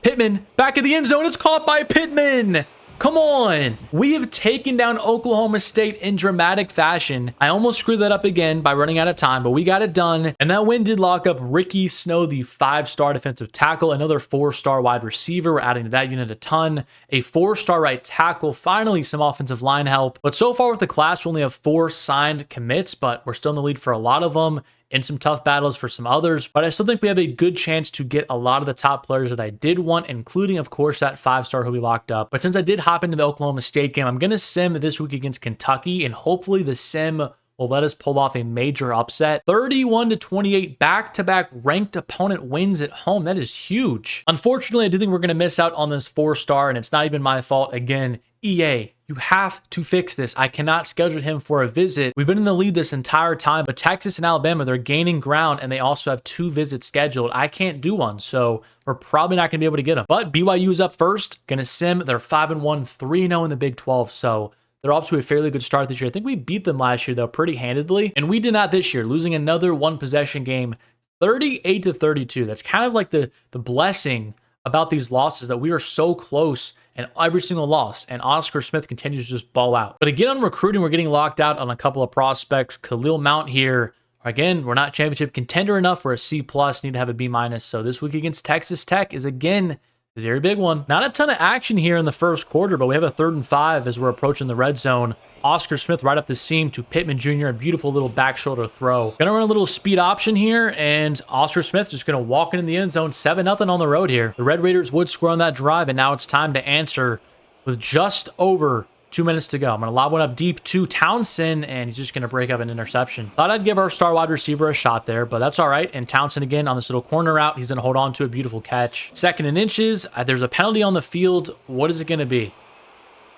Pittman, back of the end zone. It's caught by Pittman. Come on. We have taken down Oklahoma State in dramatic fashion. I almost screwed that up again by running out of time, but we got it done. And that win did lock up Ricky Snow, the 5-star defensive tackle, another 4-star wide receiver. We're adding to that unit a ton. A 4-star right tackle. Finally, some offensive line help. But so far with the class, we only have 4 signed commits, but we're still in the lead for a lot of them. In some tough battles for some others, but I still think we have a good chance to get a lot of the top players that I did want, including, of course, that 5-star who we locked up. But since I did hop into the Oklahoma State game, I'm going to sim this week against Kentucky, and hopefully the sim will let us pull off a major upset. 31-28 back-to-back ranked opponent wins at home. That is huge. Unfortunately, I do think we're going to miss out on this 4-star, and it's not even my fault. Again, EA, you have to fix this. I cannot schedule him for a visit. We've been in the lead this entire time, but Texas and Alabama, they're gaining ground, and they also have 2 visits scheduled. I can't do one, so we're probably not going to be able to get them. But BYU is up first. Going to sim. They're 5-1, 3-0 in the Big 12, so they're off to a fairly good start this year. I think we beat them last year, though, pretty handedly, and we did not this year, losing another 1-possession game, 38-32. That's kind of like the blessing about these losses, that we are so close in every single loss, and Oscar Smith continues to just ball out. But again, on recruiting, we're getting locked out on a couple of prospects. Khalil Mount here, again, we're not championship contender enough. We're a C+, need to have a B-. So this week against Texas Tech is, again, a very big one. Not a ton of action here in the first quarter, but we have a 3rd and 5 as we're approaching the red zone. Oscar Smith right up the seam to Pittman Jr. A beautiful little back shoulder throw. Gonna run a little speed option here, and Oscar Smith just gonna walk in the end zone. 7-0 on the road here. The Red Raiders would score on that drive, and now it's time to answer with just over 2 minutes to go. I'm going to lob one up deep to Townsend, and he's just going to break up an interception. Thought I'd give our star wide receiver a shot there, but that's all right. And Townsend again on this little corner route. He's going to hold on to a beautiful catch. 2nd and inches. There's a penalty on the field. What is it going to be?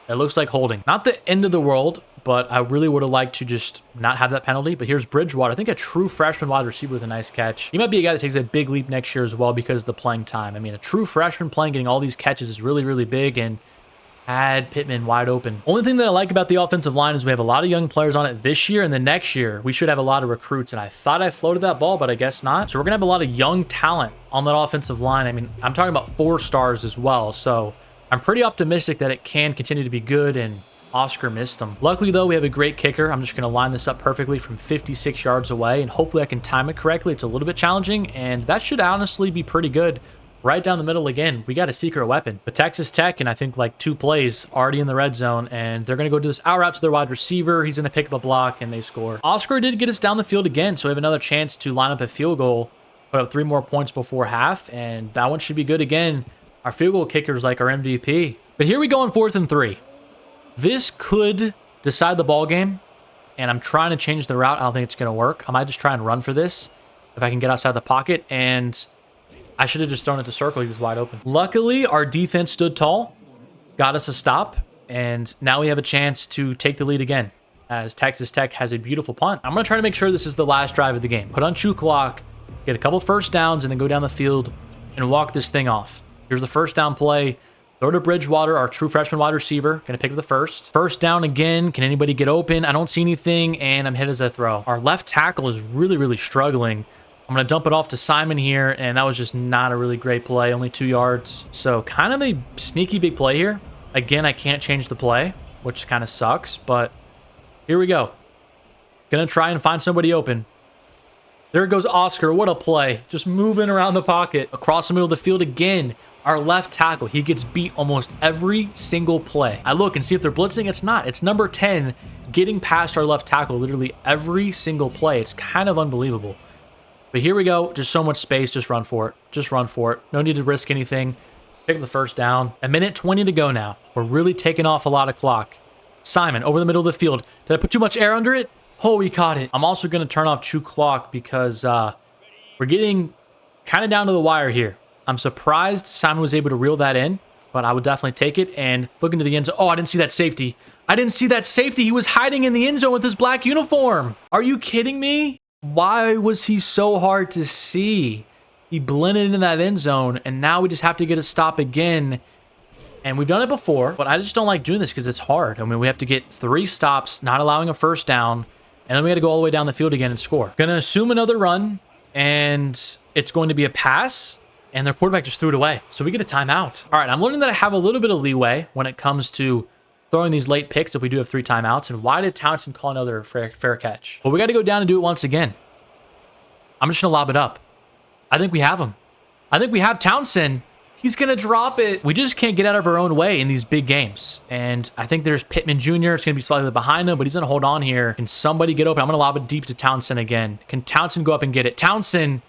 It looks like holding. Not the end of the world, but I really would have liked to just not have that penalty. But here's Bridgewater. I think a true freshman wide receiver with a nice catch. He might be a guy that takes a big leap next year as well because of the playing time. I mean, a true freshman playing, getting all these catches is really, really big, and had Pittman wide open. Only thing that I like about the offensive line is we have a lot of young players on it this year, and the next year we should have a lot of recruits, and I thought I floated that ball, but I guess not. So we're gonna have a lot of young talent on that offensive line. I mean, I'm talking about 4 stars as well, so I'm pretty optimistic that it can continue to be good, and Oscar missed them. Luckily though, we have a great kicker. I'm just gonna line this up perfectly from 56 yards away, and hopefully I can time it correctly. It's a little bit challenging, and that should honestly be pretty good. Right down the middle again, we got a secret weapon. But Texas Tech, and I think like 2 plays already in the red zone, and they're going to go do this out route to their wide receiver. He's going to pick up a block, and they score. Oscar did get us down the field again, so we have another chance to line up a field goal, put up 3 more points before half, and that one should be good again. Our field goal kicker is like our MVP. But here we go on 4th and 3. This could decide the ball game, and I'm trying to change the route. I don't think it's going to work. I might just try and run for this if I can get outside the pocket, and I should have just thrown it to circle. He was wide open. Luckily, our defense stood tall, got us a stop, and now we have a chance to take the lead again as Texas Tech has a beautiful punt. I'm going to try to make sure this is the last drive of the game. Put on chew clock, get a couple first downs, and then go down the field and walk this thing off. Here's the first down play. Throw to Bridgewater, our true freshman wide receiver. Going to pick up the first. First down again. Can anybody get open? I don't see anything, and I'm hit as a throw. Our left tackle is really, really struggling. I'm going to dump it off to Simon here, and that was just not a really great play, only 2 yards. So kind of a sneaky big play here. Again, I can't change the play, which kind of sucks, but here we go. Going to try and find somebody open. There goes Oscar. What a play. Just moving around the pocket. Across the middle of the field again. Our left tackle, he gets beat almost every single play. I look and see if they're blitzing. It's not. It's number 10 getting past our left tackle literally every single play. It's kind of unbelievable. But here we go. Just so much space. Just run for it. Just run for it. No need to risk anything. Pick up the first down. 1:20 to go now. We're really taking off a lot of clock. Simon, over the middle of the field. Did I put too much air under it? Oh, he caught it. I'm also going to turn off chew clock because we're getting kind of down to the wire here. I'm surprised Simon was able to reel that in, but I would definitely take it and look into the end zone. Oh, I didn't see that safety. I didn't see that safety. He was hiding in the end zone with his black uniform. Are you kidding me? Why was he so hard to see? He blended into that end zone, and now we just have to get a stop again. And we've done it before, but I just don't like doing this because it's hard. I mean, we have to get 3 stops, not allowing a first down, and then we got to go all the way down the field again and score. Gonna assume another run, and it's going to be a pass, and their quarterback just threw it away. So we get a timeout. All right, I'm learning that I have a little bit of leeway when it comes to throwing these late picks if we do have 3 timeouts. And why did Townsend call another fair catch? Well, we got to go down and do it once again. I'm just going to lob it up. I think we have him. I think we have Townsend. He's going to drop it. We just can't get out of our own way in these big games. And I think there's Pittman Jr. It's going to be slightly behind him, but he's going to hold on here. Can somebody get open? I'm going to lob it deep to Townsend again. Can Townsend go up and get it? Townsend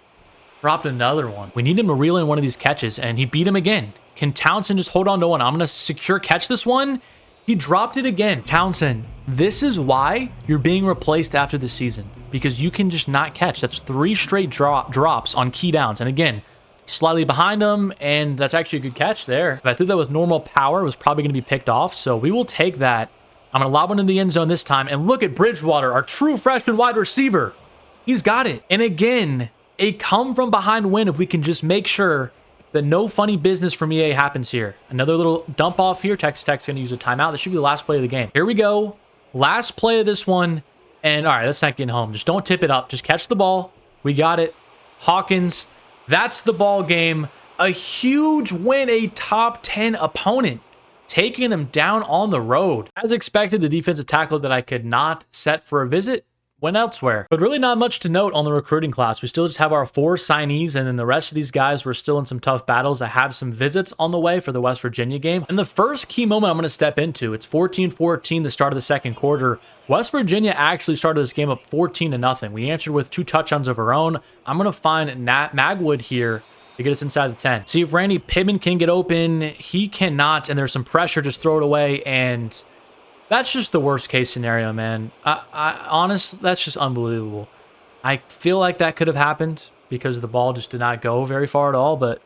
dropped another one. We need him to reel in one of these catches, and he beat him again. Can Townsend just hold on to one? I'm going to secure catch this one. He dropped it again. Townsend, this is why you're being replaced after the season, because you can just not catch. That's 3 straight drops on key downs. And again, slightly behind him, and that's actually a good catch there. If I threw that with normal power, it was probably going to be picked off, so we will take that. I'm going to lob one in the end zone this time, and look at Bridgewater, our true freshman wide receiver. He's got it. And again, a come-from-behind win if we can just make sure that no funny business from EA happens here. Another little dump off here. Texas Tech's going to use a timeout. This should be the last play of the game. Here we go. Last play of this one. And all right, let's not get home. Just don't tip it up. Just catch the ball. We got it. Hawkins. That's the ball game. A huge win. A top 10 opponent. Taking them down on the road. As expected, the defensive tackle that I could not set for a visit went elsewhere. But really not much to note on the recruiting class. We still just have our 4 signees, and then the rest of these guys were still in some tough battles. I have some visits on the way for the West Virginia game. And the first key moment I'm going to step into, it's 14-14, the start of the second quarter. West Virginia actually started this game up 14-0. We answered with 2 touchdowns of our own. I'm going to find Nat Magwood here to get us inside the 10. See if Randy Pittman can get open. He cannot, and there's some pressure. Just throw it away, and that's just the worst case scenario, man. Honestly, that's just unbelievable. I feel like that could have happened because the ball just did not go very far at all, but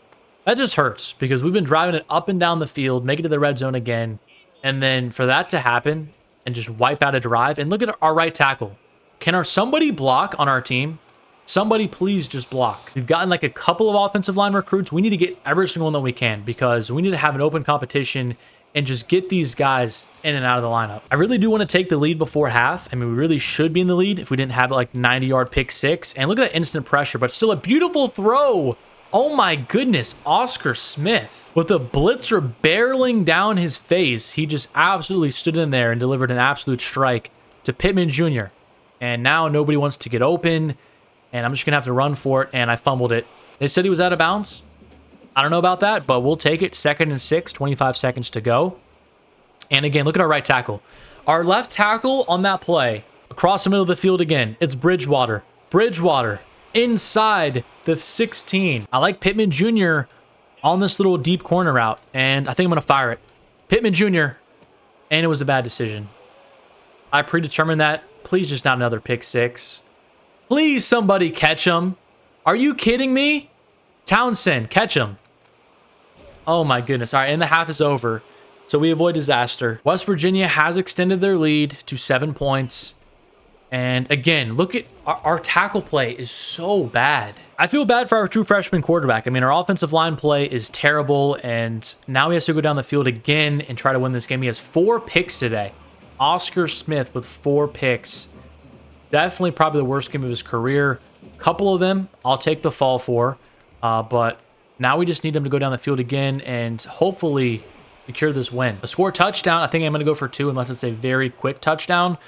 that just hurts because we've been driving it up and down the field, make it to the red zone again, and then for that to happen and just wipe out a drive. And look at our right tackle. Can somebody block on our team? Somebody please just block. We've gotten like a couple of offensive line recruits. We need to get every single one that we can because we need to have an open competition and just get these guys in and out of the lineup. I really do want to take the lead before half. I mean, we really should be in the lead if we didn't have like 90-yard pick 6. And look at that instant pressure, but still a beautiful throw. Oh my goodness, Oscar Smith. With a blitzer barreling down his face, he just absolutely stood in there and delivered an absolute strike to Pittman Jr. And now nobody wants to get open. And I'm just going to have to run for it, and I fumbled it. They said he was out of bounds. I don't know about that, but we'll take it. 2nd and 6, 25 seconds to go. And again, look at our right tackle. Our left tackle on that play, across the middle of the field again, it's Bridgewater. Bridgewater inside the 16. I like Pittman Jr. on this little deep corner route, and I think I'm going to fire it. Pittman Jr., and it was a bad decision. I predetermined that. Please just not another pick 6. Please, somebody catch him. Are you kidding me? Townsend, catch him. Oh, my goodness. All right, and the half is over, so we avoid disaster. West Virginia has extended their lead to 7 points. And again, look at our tackle play is so bad. I feel bad for our true freshman quarterback. I mean, our offensive line play is terrible, and now he has to go down the field again and try to win this game. He has 4 picks today. Oscar Smith with 4 picks. Definitely probably the worst game of his career. Couple of them I'll take the fall for. But now we just need him to go down the field again and hopefully secure this win. A score touchdown, I think I'm going to go for 2 unless it's a very quick touchdown,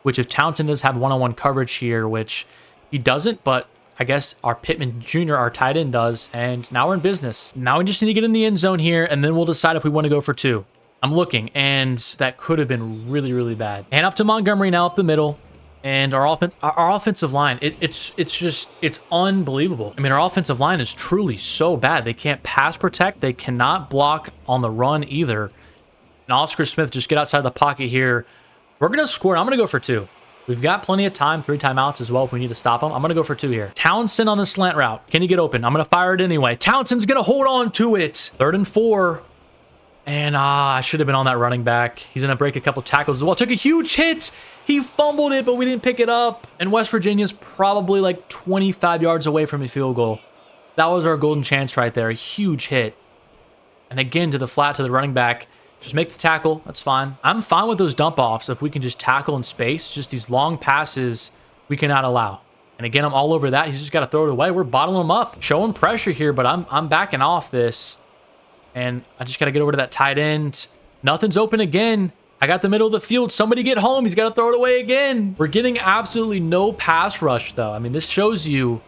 which if Townsend does have one-on-one coverage here, which he doesn't, but I guess our Pittman Jr., our tight end does, and now we're in business. Now we just need to get in the end zone here, and then we'll decide if we want to go for 2. I'm looking, and that could have been really, really bad. Hand off to Montgomery now up the middle. And our offensive line, it's unbelievable. I mean, our offensive line is truly so bad. They can't pass protect. They cannot block on the run either. And Oscar Smith just get outside the pocket here. We're going to score. I'm going to go for 2. We've got plenty of time, 3 timeouts as well if we need to stop him. I'm going to go for 2 here. Townsend on the slant route. Can he get open? I'm going to fire it anyway. Townsend's going to hold on to it. 3rd and 4. And I should have been on that running back. He's going to break a couple tackles as well. Took a huge hit. He fumbled it, but we didn't pick it up. And West Virginia's probably like 25 yards away from a field goal. That was our golden chance right there. A huge hit. And again, to the flat, to the running back. Just make the tackle. That's fine. I'm fine with those dump offs if we can just tackle in space. Just these long passes we cannot allow. And again, I'm all over that. He's just got to throw it away. We're bottling him up. Showing pressure here, but I'm backing off this. And I just got to get over to that tight end. Nothing's open again. I got the middle of the field. Somebody get home. He's got to throw it away again. We're getting absolutely no pass rush, though. I mean, this shows you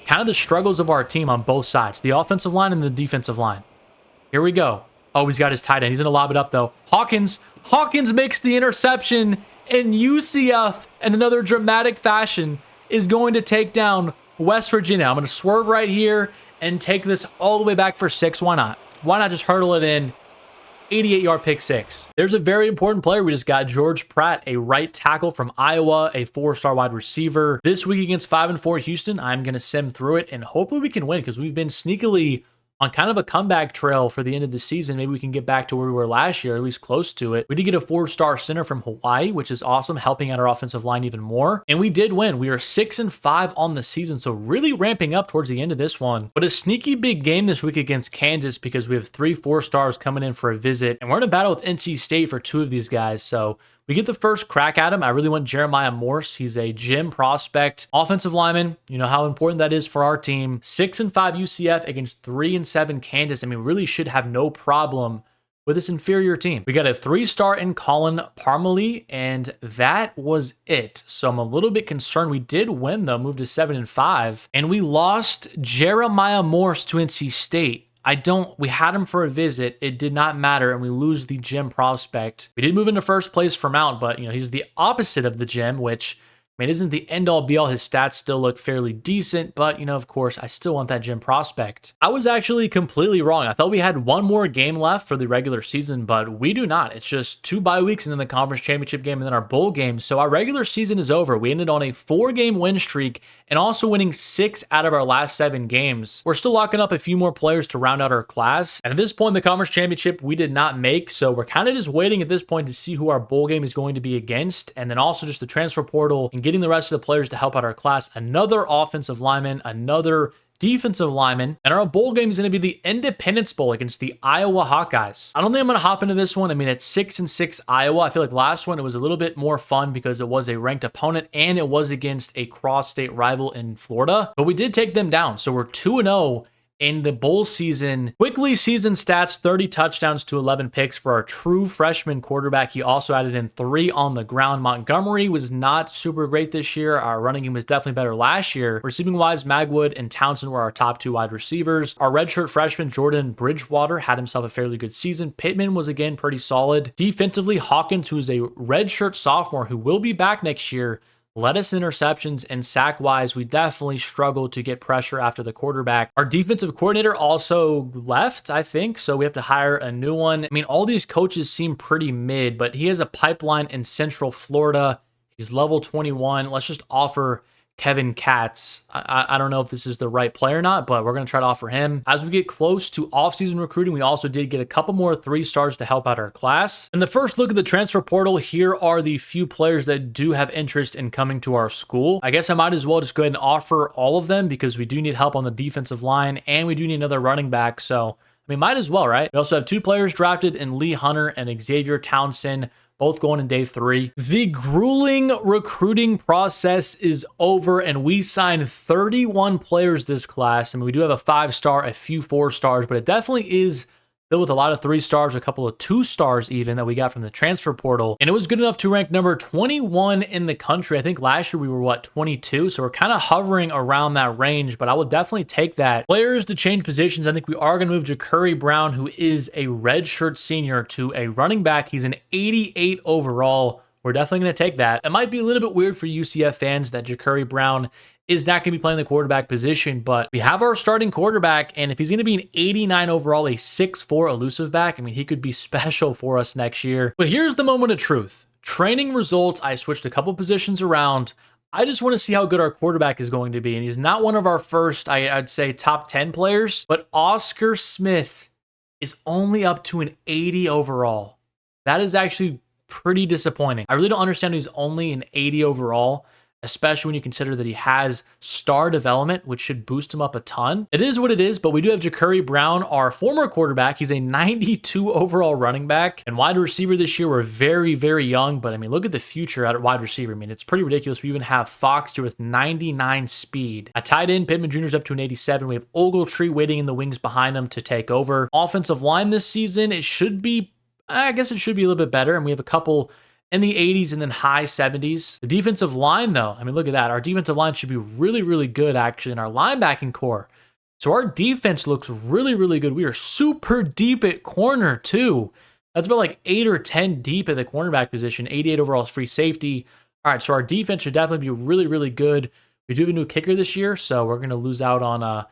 kind of the struggles of our team on both sides. The offensive line and the defensive line. Here we go. Oh, he's got his tight end. He's going to lob it up, though. Hawkins makes the interception. And UCF, in another dramatic fashion, is going to take down West Virginia. I'm going to swerve right here and take this all the way back for 6. Why not? Why not just hurdle it in? 88-yard pick 6. There's a very important player we just got, George Pratt, a right tackle from Iowa, a 4-star wide receiver. This week against 5-4 Houston, I'm going to sim through it, and hopefully we can win because we've been sneakily on kind of a comeback trail for the end of the season. Maybe we can get back to where we were last year, at least close to it. We did get a 4-star center from Hawaii, which is awesome, helping out our offensive line even more. And we did win. We are 6-5 on the season, so really ramping up towards the end of this one. But a sneaky big game this week against Kansas because we have 3 4-stars coming in for a visit. And we're in a battle with NC State for 2 of these guys, so we get the first crack at him. I really want Jeremiah Morse. He's a gym prospect, offensive lineman. You know how important that is for our team. 6-5 UCF against 3-7 Kansas. I mean, really should have no problem with this inferior team. We got a 3-star in Colin Parmalee, and that was it. So I'm a little bit concerned. We did win though, moved to 7-5, and we lost Jeremiah Morse to NC State. We had him for a visit. It did not matter, and we lose the gem prospect. We did move into first place for Mount, but he's the opposite of the gem, which isn't the end-all be-all. His stats still look fairly decent, but, of course, I still want that gym prospect. I was actually completely wrong. I thought we had one more game left for the regular season, but we do not. It's just 2 bye weeks and then the conference championship game and then our bowl game. So our regular season is over. We ended on a 4-game win streak and also winning 6 out of our last 7 games. We're still locking up a few more players to round out our class. And at this point, the conference championship we did not make, so we're kind of just waiting at this point to see who our bowl game is going to be against, and then also just the transfer portal and getting the rest of the players to help out our class. Another offensive lineman, another defensive lineman, and our bowl game is going to be the Independence Bowl against the Iowa Hawkeyes. I don't think I'm going to hop into this one. It's 6-6 Iowa. I feel like last one it was a little bit more fun because it was a ranked opponent and it was against a cross-state rival in Florida, but we did take them down. So we're 2-0 in the bowl season. Quickly, season stats: 30 touchdowns to 11 picks for our true freshman quarterback. He also added in 3 on the ground. Montgomery was not super great this year. Our running game was definitely better last year. Receiving wise, Magwood and Townsend were our top 2 wide receivers. Our redshirt freshman Jordan Bridgewater had himself a fairly good season. Pittman was again pretty solid. Defensively, Hawkins, who is a redshirt sophomore who will be back next year, led us in interceptions, and sack-wise, we definitely struggled to get pressure after the quarterback. Our defensive coordinator also left, I think, so we have to hire a new one. All these coaches seem pretty mid, but he has a pipeline in Central Florida. He's level 21. Let's just offer Kevin Katz. I don't know if this is the right play or not, but we're going to try to offer him. As we get close to offseason recruiting, we also did get a couple more 3-stars to help out our class. In the first look at the transfer portal, here are the few players that do have interest in coming to our school. I guess I might as well just go ahead and offer all of them because we do need help on the defensive line and we do need another running back. So, might as well, right? We also have 2 players drafted in Lee Hunter and Xavier Townsend, both going in day 3. The grueling recruiting process is over, and we signed 31 players this class. We do have a 5-star, a few 4-stars, but it definitely is filled with a lot of 3-stars, a couple of 2-stars even that we got from the transfer portal. And it was good enough to rank number 21 in the country. I think last year we were, 22? So we're kind of hovering around that range, but I will definitely take that. Players to change positions. I think we are going to move Ja'Curry Brown, who is a redshirt senior, to a running back. He's an 88 overall. We're definitely going to take that. It might be a little bit weird for UCF fans that Ja'Curry Brown is not going to be playing the quarterback position, but we have our starting quarterback, and if he's going to be an 89 overall, a 6'4" elusive back, he could be special for us next year. But here's the moment of truth. Training results, I switched a couple positions around. I just want to see how good our quarterback is going to be, and he's not one of our first, I'd say, top 10 players, but Oscar Smith is only up to an 80 overall. That is actually pretty disappointing. I really don't understand he's only an 80 overall, especially when you consider that he has star development, which should boost him up a ton. It is what it is, but we do have Ja'Curry Brown, our former quarterback. He's a 92 overall running back, and wide receiver this year. We're very, very young, but look at the future at wide receiver. It's pretty ridiculous. We even have Fox here with 99 speed. At tight end, Pittman Jr. is up to an 87. We have Ogletree waiting in the wings behind him to take over. Offensive line this season, it should be a little bit better, and we have a couple in the 80s and then high 70s. The defensive line, though, look at that. Our defensive line should be really, really good, actually, in our linebacking core. So our defense looks really, really good. We are super deep at corner, too. That's about 8 or 10 deep at the cornerback position. 88 overall is free safety. All right, so our defense should definitely be really, really good. We do have a new kicker this year, so we're going to lose out on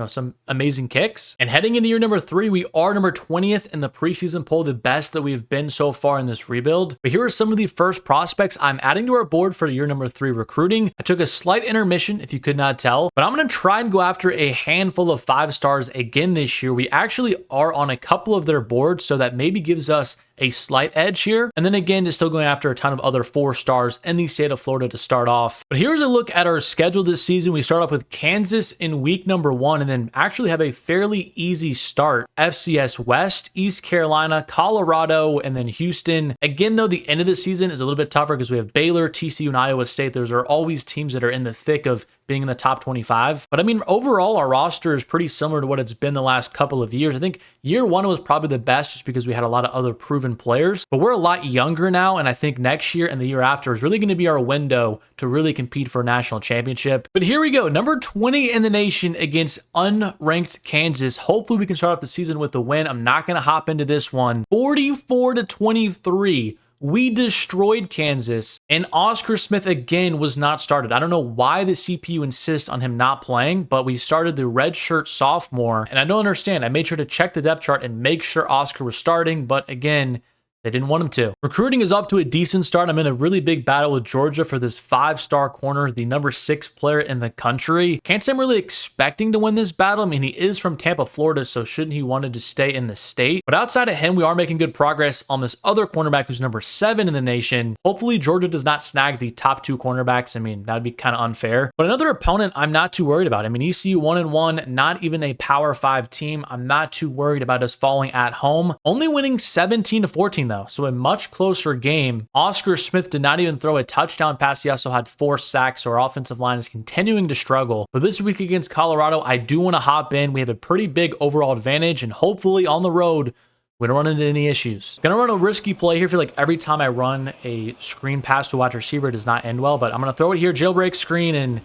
some amazing kicks. And heading into year number 3, we are number 20th in the preseason poll, the best that we've been so far in this rebuild. But here are some of the first prospects I'm adding to our board for year number 3 recruiting. I took a slight intermission, if you could not tell, but I'm going to try and go after a handful of 5-stars again this year. We actually are on a couple of their boards, so that maybe gives us a slight edge here. And then again, just still going after a ton of other 4-stars in the state of Florida to start off. But here's a look at our schedule this season. We start off with Kansas in week number 1 and then actually have a fairly easy start. FCS West, East Carolina, Colorado, and then Houston. Again, though, the end of the season is a little bit tougher because we have Baylor, TCU, and Iowa State. Those are always teams that are in the thick of being in the top 25. But I mean, overall, our roster is pretty similar to what it's been the last couple of years. I think year one was probably the best just because we had a lot of other proven players, but we're a lot younger now. And I think next year and the year after is really going to be our window to really compete for a national championship. But here we go. Number 20 in the nation against unranked Kansas. Hopefully we can start off the season with a win. I'm not going to hop into this one. 44-23. We destroyed Kansas, and Oscar Smith again was not started. I don't know why the CPU insists on him not playing, but we started the redshirt sophomore, and I don't understand. I made sure to check the depth chart and make sure Oscar was starting, but again, they didn't want him to. Recruiting is off to a decent start. I'm in a really big battle with Georgia for this 5-star corner, the number 6 player in the country. Can't say I'm really expecting to win this battle. I mean, he is from Tampa, Florida, so shouldn't he wanted to stay in the state? But outside of him, we are making good progress on this other cornerback who's number 7 in the nation. Hopefully, Georgia does not snag the top 2 cornerbacks. I mean, that would be kind of unfair. But another opponent I'm not too worried about. I mean, ECU 1-1, not even a Power 5 team. I'm not too worried about us falling at home. Only winning 17-14 though. So a much closer game. Oscar Smith did not even throw a touchdown pass. He also had 4 sacks, so our offensive line is continuing to struggle. But this week against Colorado, I do want to hop in. We have a pretty big overall advantage, and hopefully on the road, we don't run into any issues. Gonna run a risky play here. I feel like every time I run a screen pass to a wide receiver, it does not end well, but I'm gonna throw it here, jailbreak screen, and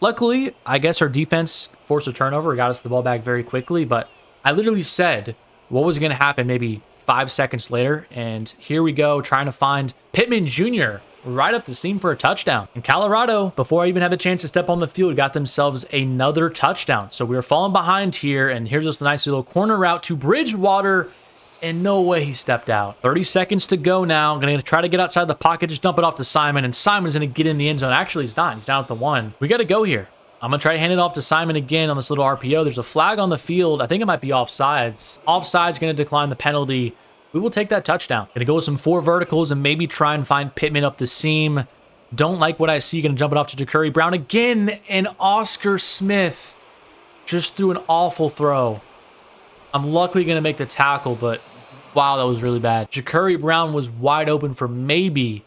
luckily, I guess our defense forced a turnover, got us the ball back very quickly, but I literally said what was gonna happen maybe 5 seconds later, and here we go trying to find Pittman Jr. right up the seam for a touchdown. And Colorado, before I even had a chance to step on the field, got themselves another touchdown. So we were falling behind here, and here's just a nice little corner route to Bridgewater, and no way he stepped out. 30 seconds to go now. I'm going to try to get outside the pocket, just dump it off to Simon, and Simon's going to get in the end zone. Actually, he's not. He's down at the 1. We got to go here. I'm going to try to hand it off to Simon again on this little RPO. There's a flag on the field. I think it might be offsides. Offside's going to decline the penalty. We will take that touchdown. Going to go with some 4 verticals and maybe try and find Pittman up the seam. Don't like what I see. Going to jump it off to Ja'Cory Brown again. And Oscar Smith just threw an awful throw. I'm luckily going to make the tackle, but wow, that was really bad. Ja'Cory Brown was wide open for maybe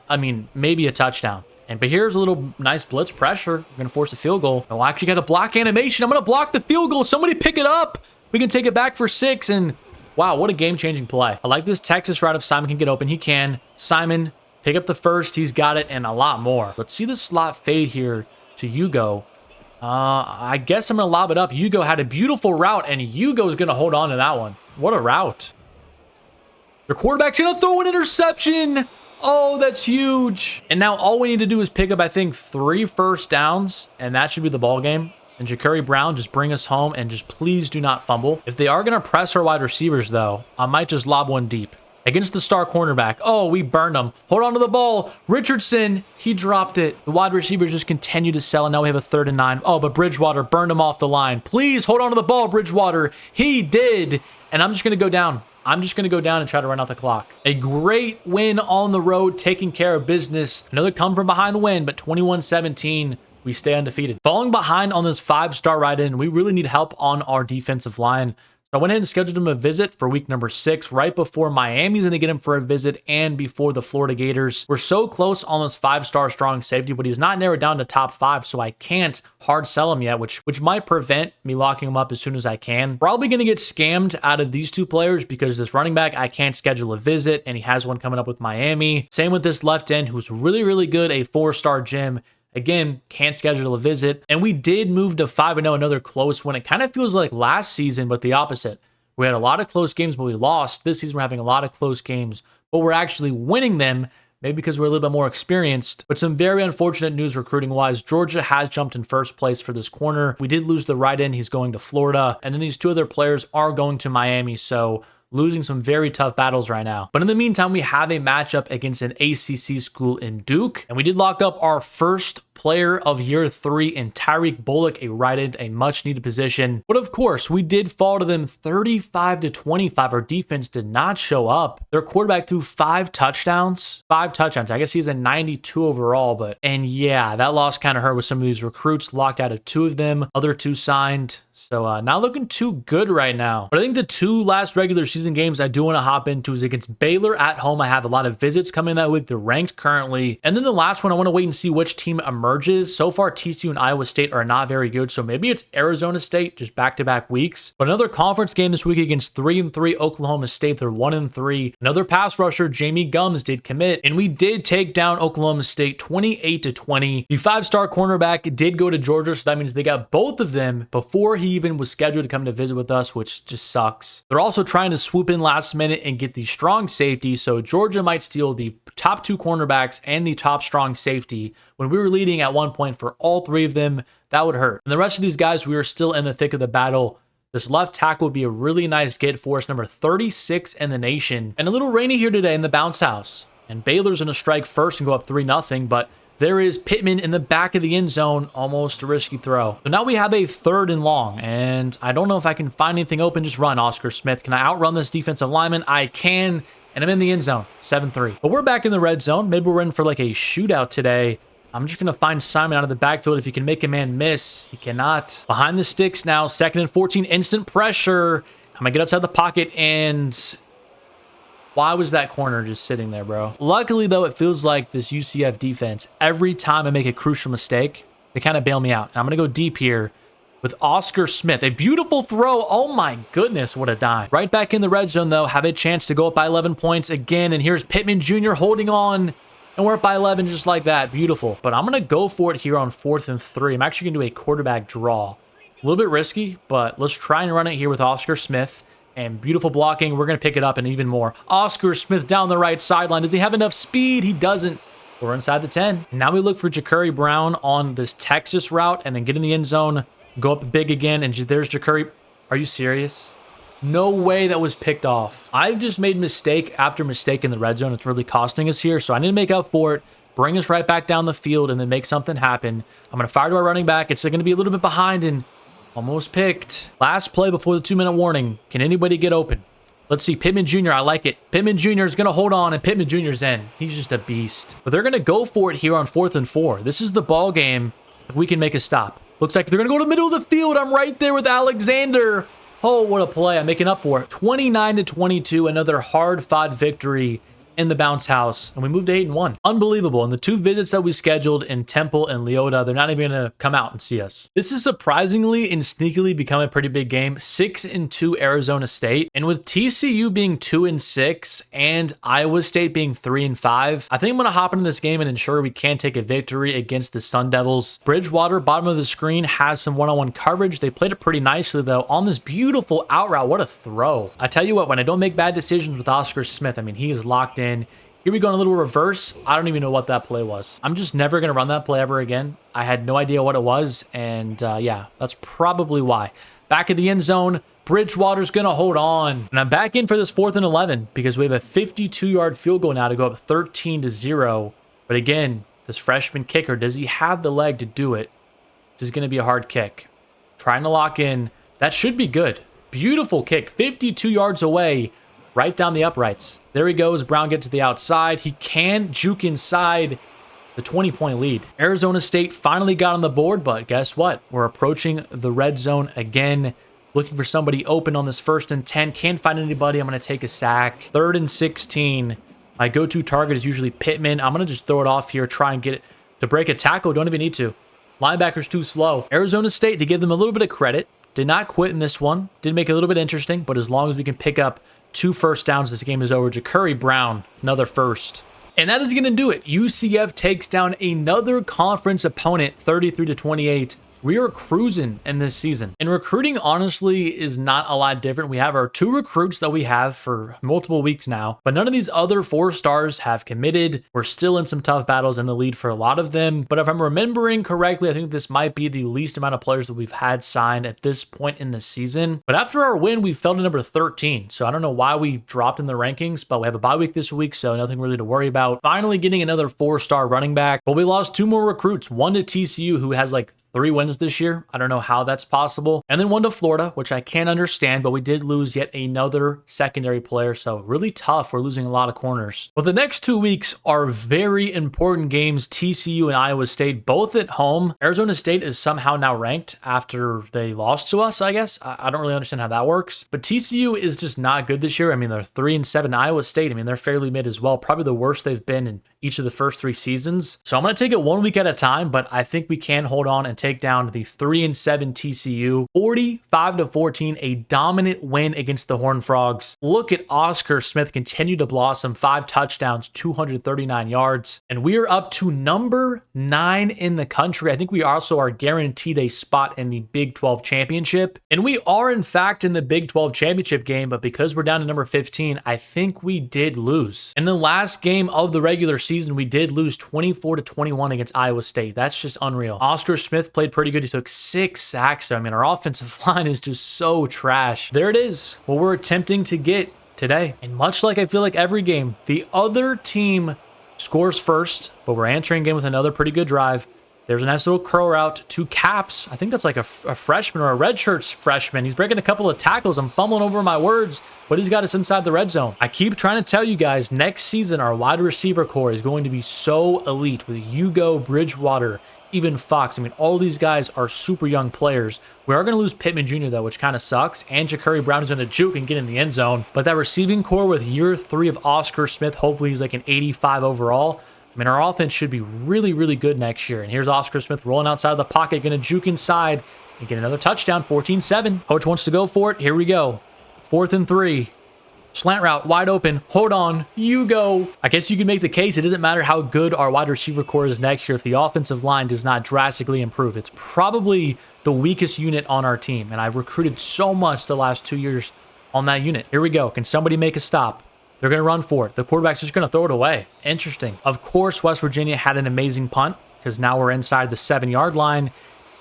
a touchdown. But here's a little nice blitz pressure. We're going to force a field goal. Oh, I actually got a block animation. I'm going to block the field goal. Somebody pick it up. We can take it back for 6. And wow, what a game-changing play. I like this Texas route. If Simon can get open, he can. Simon, pick up the first. He's got it and a lot more. Let's see the slot fade here to Hugo. I guess I'm going to lob it up. Hugo had a beautiful route, and Hugo's going to hold on to that one. What a route. The quarterback's going to throw an interception. Oh, that's huge. And now all we need to do is pick up, I think, 3 first downs, and that should be the ball game. And Ja'Cory Brown, just bring us home, and just please do not fumble. If they are going to press our wide receivers, though, I might just lob one deep. Against the star cornerback. Oh, we burned him. Hold on to the ball. Richardson, he dropped it. The wide receivers just continue to sell, and now we have a 3rd and 9. Oh, but Bridgewater burned him off the line. Please hold on to the ball, Bridgewater. He did. And I'm just going to go down. I'm just going to go down and try to run out the clock. A great win on the road, taking care of business. Another come from behind win, but 21-17, we stay undefeated. Falling behind on this 5-star ride-in, we really need help on our defensive line. So I went ahead and scheduled him a visit for week number 6, right before Miami's going to get him for a visit and before the Florida Gators. We're so close on this 5-star strong safety, but he's not narrowed down to top 5, so I can't hard sell him yet, which might prevent me locking him up as soon as I can. Probably going to get scammed out of these 2 players because this running back, I can't schedule a visit, and he has one coming up with Miami. Same with this left end, who's really, really good, a 4-star Jim. Again, can't schedule a visit. And we did move to 5-0, another close one. It kind of feels like last season, but the opposite. We had a lot of close games, but we lost. This season, we're having a lot of close games, but we're actually winning them, maybe because we're a little bit more experienced. But some very unfortunate news recruiting-wise. Georgia has jumped in first place for this corner. We did lose the right end. He's going to Florida. And then these 2 other players are going to Miami, so losing some very tough battles right now. But in the meantime, we have a matchup against an ACC school in Duke. And we did lock up our first player of year 3 in Tyreek Bullock, a right end, a much needed position. But of course, we did fall to them 35-25. Our defense did not show up. Their quarterback threw 5 touchdowns. 5 touchdowns. I guess he's a 92 overall, and yeah, that loss kind of hurt with some of these recruits. Locked out of 2 of them. Other 2 signed. So not looking too good right now. But I think the 2 last regular season games I do want to hop into is against Baylor at home. I have a lot of visits coming that week. They're ranked currently. And then the last one, I want to wait and see which team emerges emerges. So far, TCU and Iowa State are not very good, so maybe it's Arizona State, just back-to-back weeks. But another conference game this week against 3-3 Oklahoma State. They're 1-3. Another pass rusher, Jamie Gums, did commit, and we did take down Oklahoma State 28-20. The 5-star cornerback did go to Georgia, so that means they got both of them before he even was scheduled to come to visit with us, which just sucks. They're also trying to swoop in last minute and get the strong safety, so Georgia might steal the top 2 cornerbacks and the top strong safety when we were leading at one point for all 3 of them. That would hurt. And the rest of these guys, we are still in the thick of the battle. This left tackle would be a really nice get for us, number 36 in the nation. And a little rainy here today in the bounce house. And Baylor's going to strike first and go up 3-0, but there is Pittman in the back of the end zone, almost a risky throw. So now we have a 3rd and long, and I don't know if I can find anything open. Just run, Oscar Smith. Can I outrun this defensive lineman? I can, and I'm in the end zone, 7-3. But we're back in the red zone. Maybe we're in for like a shootout today. I'm just going to find Simon out of the backfield. If he can make a man miss, he cannot. Behind the sticks now, 2nd and 14, instant pressure. I'm going to get outside the pocket, and why was that corner just sitting there, bro? Luckily, though, it feels like this UCF defense, every time I make a crucial mistake, they kind of bail me out. And I'm going to go deep here with Oscar Smith. A beautiful throw. Oh, my goodness, what a dime. Right back in the red zone, though, have a chance to go up by 11 points again. And here's Pittman Jr. holding on. And we're up by 11 just like that. Beautiful. But I'm going to go for it here on 4th and 3. I'm actually going to do a quarterback draw. A little bit risky, but let's try and run it here with Oscar Smith. And beautiful blocking. We're going to pick it up and even more. Oscar Smith down the right sideline. Does he have enough speed? He doesn't. We're inside the 10. And now we look for Ja'Curry Brown on this Texas route and then get in the end zone, go up big again, and there's Ja'Curry. Are you serious? No way that was picked off. I've just made mistake after mistake in the red zone. It's really costing us here, so I need to make up for it, bring us right back down the field, and then make something happen. I'm going to fire to our running back. It's going to be a little bit behind and almost picked. Last play before the 2-minute warning. Can anybody get open? Let's see. Pittman Jr., I like it. Pittman Jr. is going to hold on, and Pittman Jr.'s in. He's just a beast. But they're going to go for it here on 4th and 4. This is the ball game if we can make a stop. Looks like they're going to go to the middle of the field. I'm right there with Alexander. Oh, what a play. I'm making up for it. 29-22, another hard-fought victory in the bounce house, and we moved to 8-1. Unbelievable. And the 2 visits that we scheduled in Temple and Leota, they're not even going to come out and see us. This is surprisingly and sneakily become a pretty big game. 6-2 Arizona State, and with TCU being 2-6 and Iowa State being 3-5, I think I'm going to hop into this game and ensure we can take a victory against the Sun Devils. Bridgewater, bottom of the screen, has some one-on-one coverage. They played it pretty nicely, though, on this beautiful out route. What a throw. I tell you what, when I don't make bad decisions with Oscar Smith, I mean, he is locked in. Here we go in a little reverse. I don't even know what that play was. I'm just never going to run that play ever again. I had no idea what it was, and yeah, that's probably why. Back in the end zone, Bridgewater's going to hold on. And I'm back in for this 4th and 11 because we have a 52-yard field goal now to go up 13-0. But again, this freshman kicker, does he have the leg to do it? This is going to be a hard kick. Trying to lock in. That should be good. Beautiful kick, 52 yards away. Right down the uprights. There he goes. Brown gets to the outside. He can juke inside the 20-point lead. Arizona State finally got on the board, but guess what? We're approaching the red zone again. Looking for somebody open on this 1st and 10. Can't find anybody. I'm going to take a sack. 3rd and 16. My go-to target is usually Pittman. I'm going to just throw it off here. Try and get it to break a tackle. Don't even need to. Linebacker's too slow. Arizona State, to give them a little bit of credit, did not quit in this one. Did make it a little bit interesting, but as long as we can pick up 2 first downs, this game is over. Ja'Curry Brown, another first. And that is going to do it. UCF takes down another conference opponent, 33-28. We are cruising in this season. And recruiting, honestly, is not a lot different. We have our 2 recruits that we have for multiple weeks now, but none of these other 4 stars have committed. We're still in some tough battles in the lead for a lot of them. But if I'm remembering correctly, I think this might be the least amount of players that we've had signed at this point in the season. But after our win, we fell to number 13. So I don't know why we dropped in the rankings, but we have a bye week this week, so nothing really to worry about. Finally getting another 4-star running back, but we lost 2 more recruits. One to TCU, who has like 3 wins this year. I don't know how that's possible. And then 1 to Florida, which I can't understand, but we did lose yet another secondary player. So really tough. We're losing a lot of corners. But the next 2 weeks are very important games. TCU and Iowa State, both at home. Arizona State is somehow now ranked after they lost to us, I guess. I don't really understand how that works. But TCU is just not good this year. I mean, they're 3-7. Iowa State, I mean, they're fairly mid as well. Probably the worst they've been in each of the first 3 seasons. So I'm going to take it 1 week at a time, but I think we can hold on and take down the 3-7 TCU. 45-14, a dominant win against the Horned Frogs. Look at Oscar Smith continue to blossom. 5 touchdowns, 239 yards. And we are up to number 9 in the country. I think we also are guaranteed a spot in the Big 12 championship. And we are, in fact, in the Big 12 championship game, but because we're down to number 15, I think we did lose. In the last game of the regular season, we did lose 24-21 against Iowa State. That's just unreal. Oscar Smith played pretty good. He took 6 sacks. I mean, our offensive line is just so trash. There it is, what we're attempting to get today. And much like I feel like every game, the other team scores first, but we're answering game with another pretty good drive. There's a nice little curl route to Caps. I think that's like a freshman or a redshirt freshman. He's breaking a couple of tackles. I'm fumbling over my words, but he's got us inside the red zone. I keep trying to tell you guys, next season, our wide receiver core is going to be so elite with Hugo, Bridgewater, even Fox. I mean, all these guys are super young players. We are going to lose Pittman Jr., though, which kind of sucks. And Ja'Carri Brown is going to juke and get in the end zone. But that receiving core with year 3 of Oscar Smith, hopefully he's like an 85 overall. I mean, our offense should be really, really good next year. And here's Oscar Smith rolling outside of the pocket, going to juke inside and get another touchdown, 14-7. Coach wants to go for it. Here we go. 4th and 3. Slant route, wide open. Hold on. You go. I guess you can make the case. It doesn't matter how good our wide receiver core is next year if the offensive line does not drastically improve. It's probably the weakest unit on our team. And I've recruited so much the last 2 years on that unit. Here we go. Can somebody make a stop? They're going to run for it. The quarterback's just going to throw it away. Interesting. Of course, West Virginia had an amazing punt because now we're inside the 7-yard line.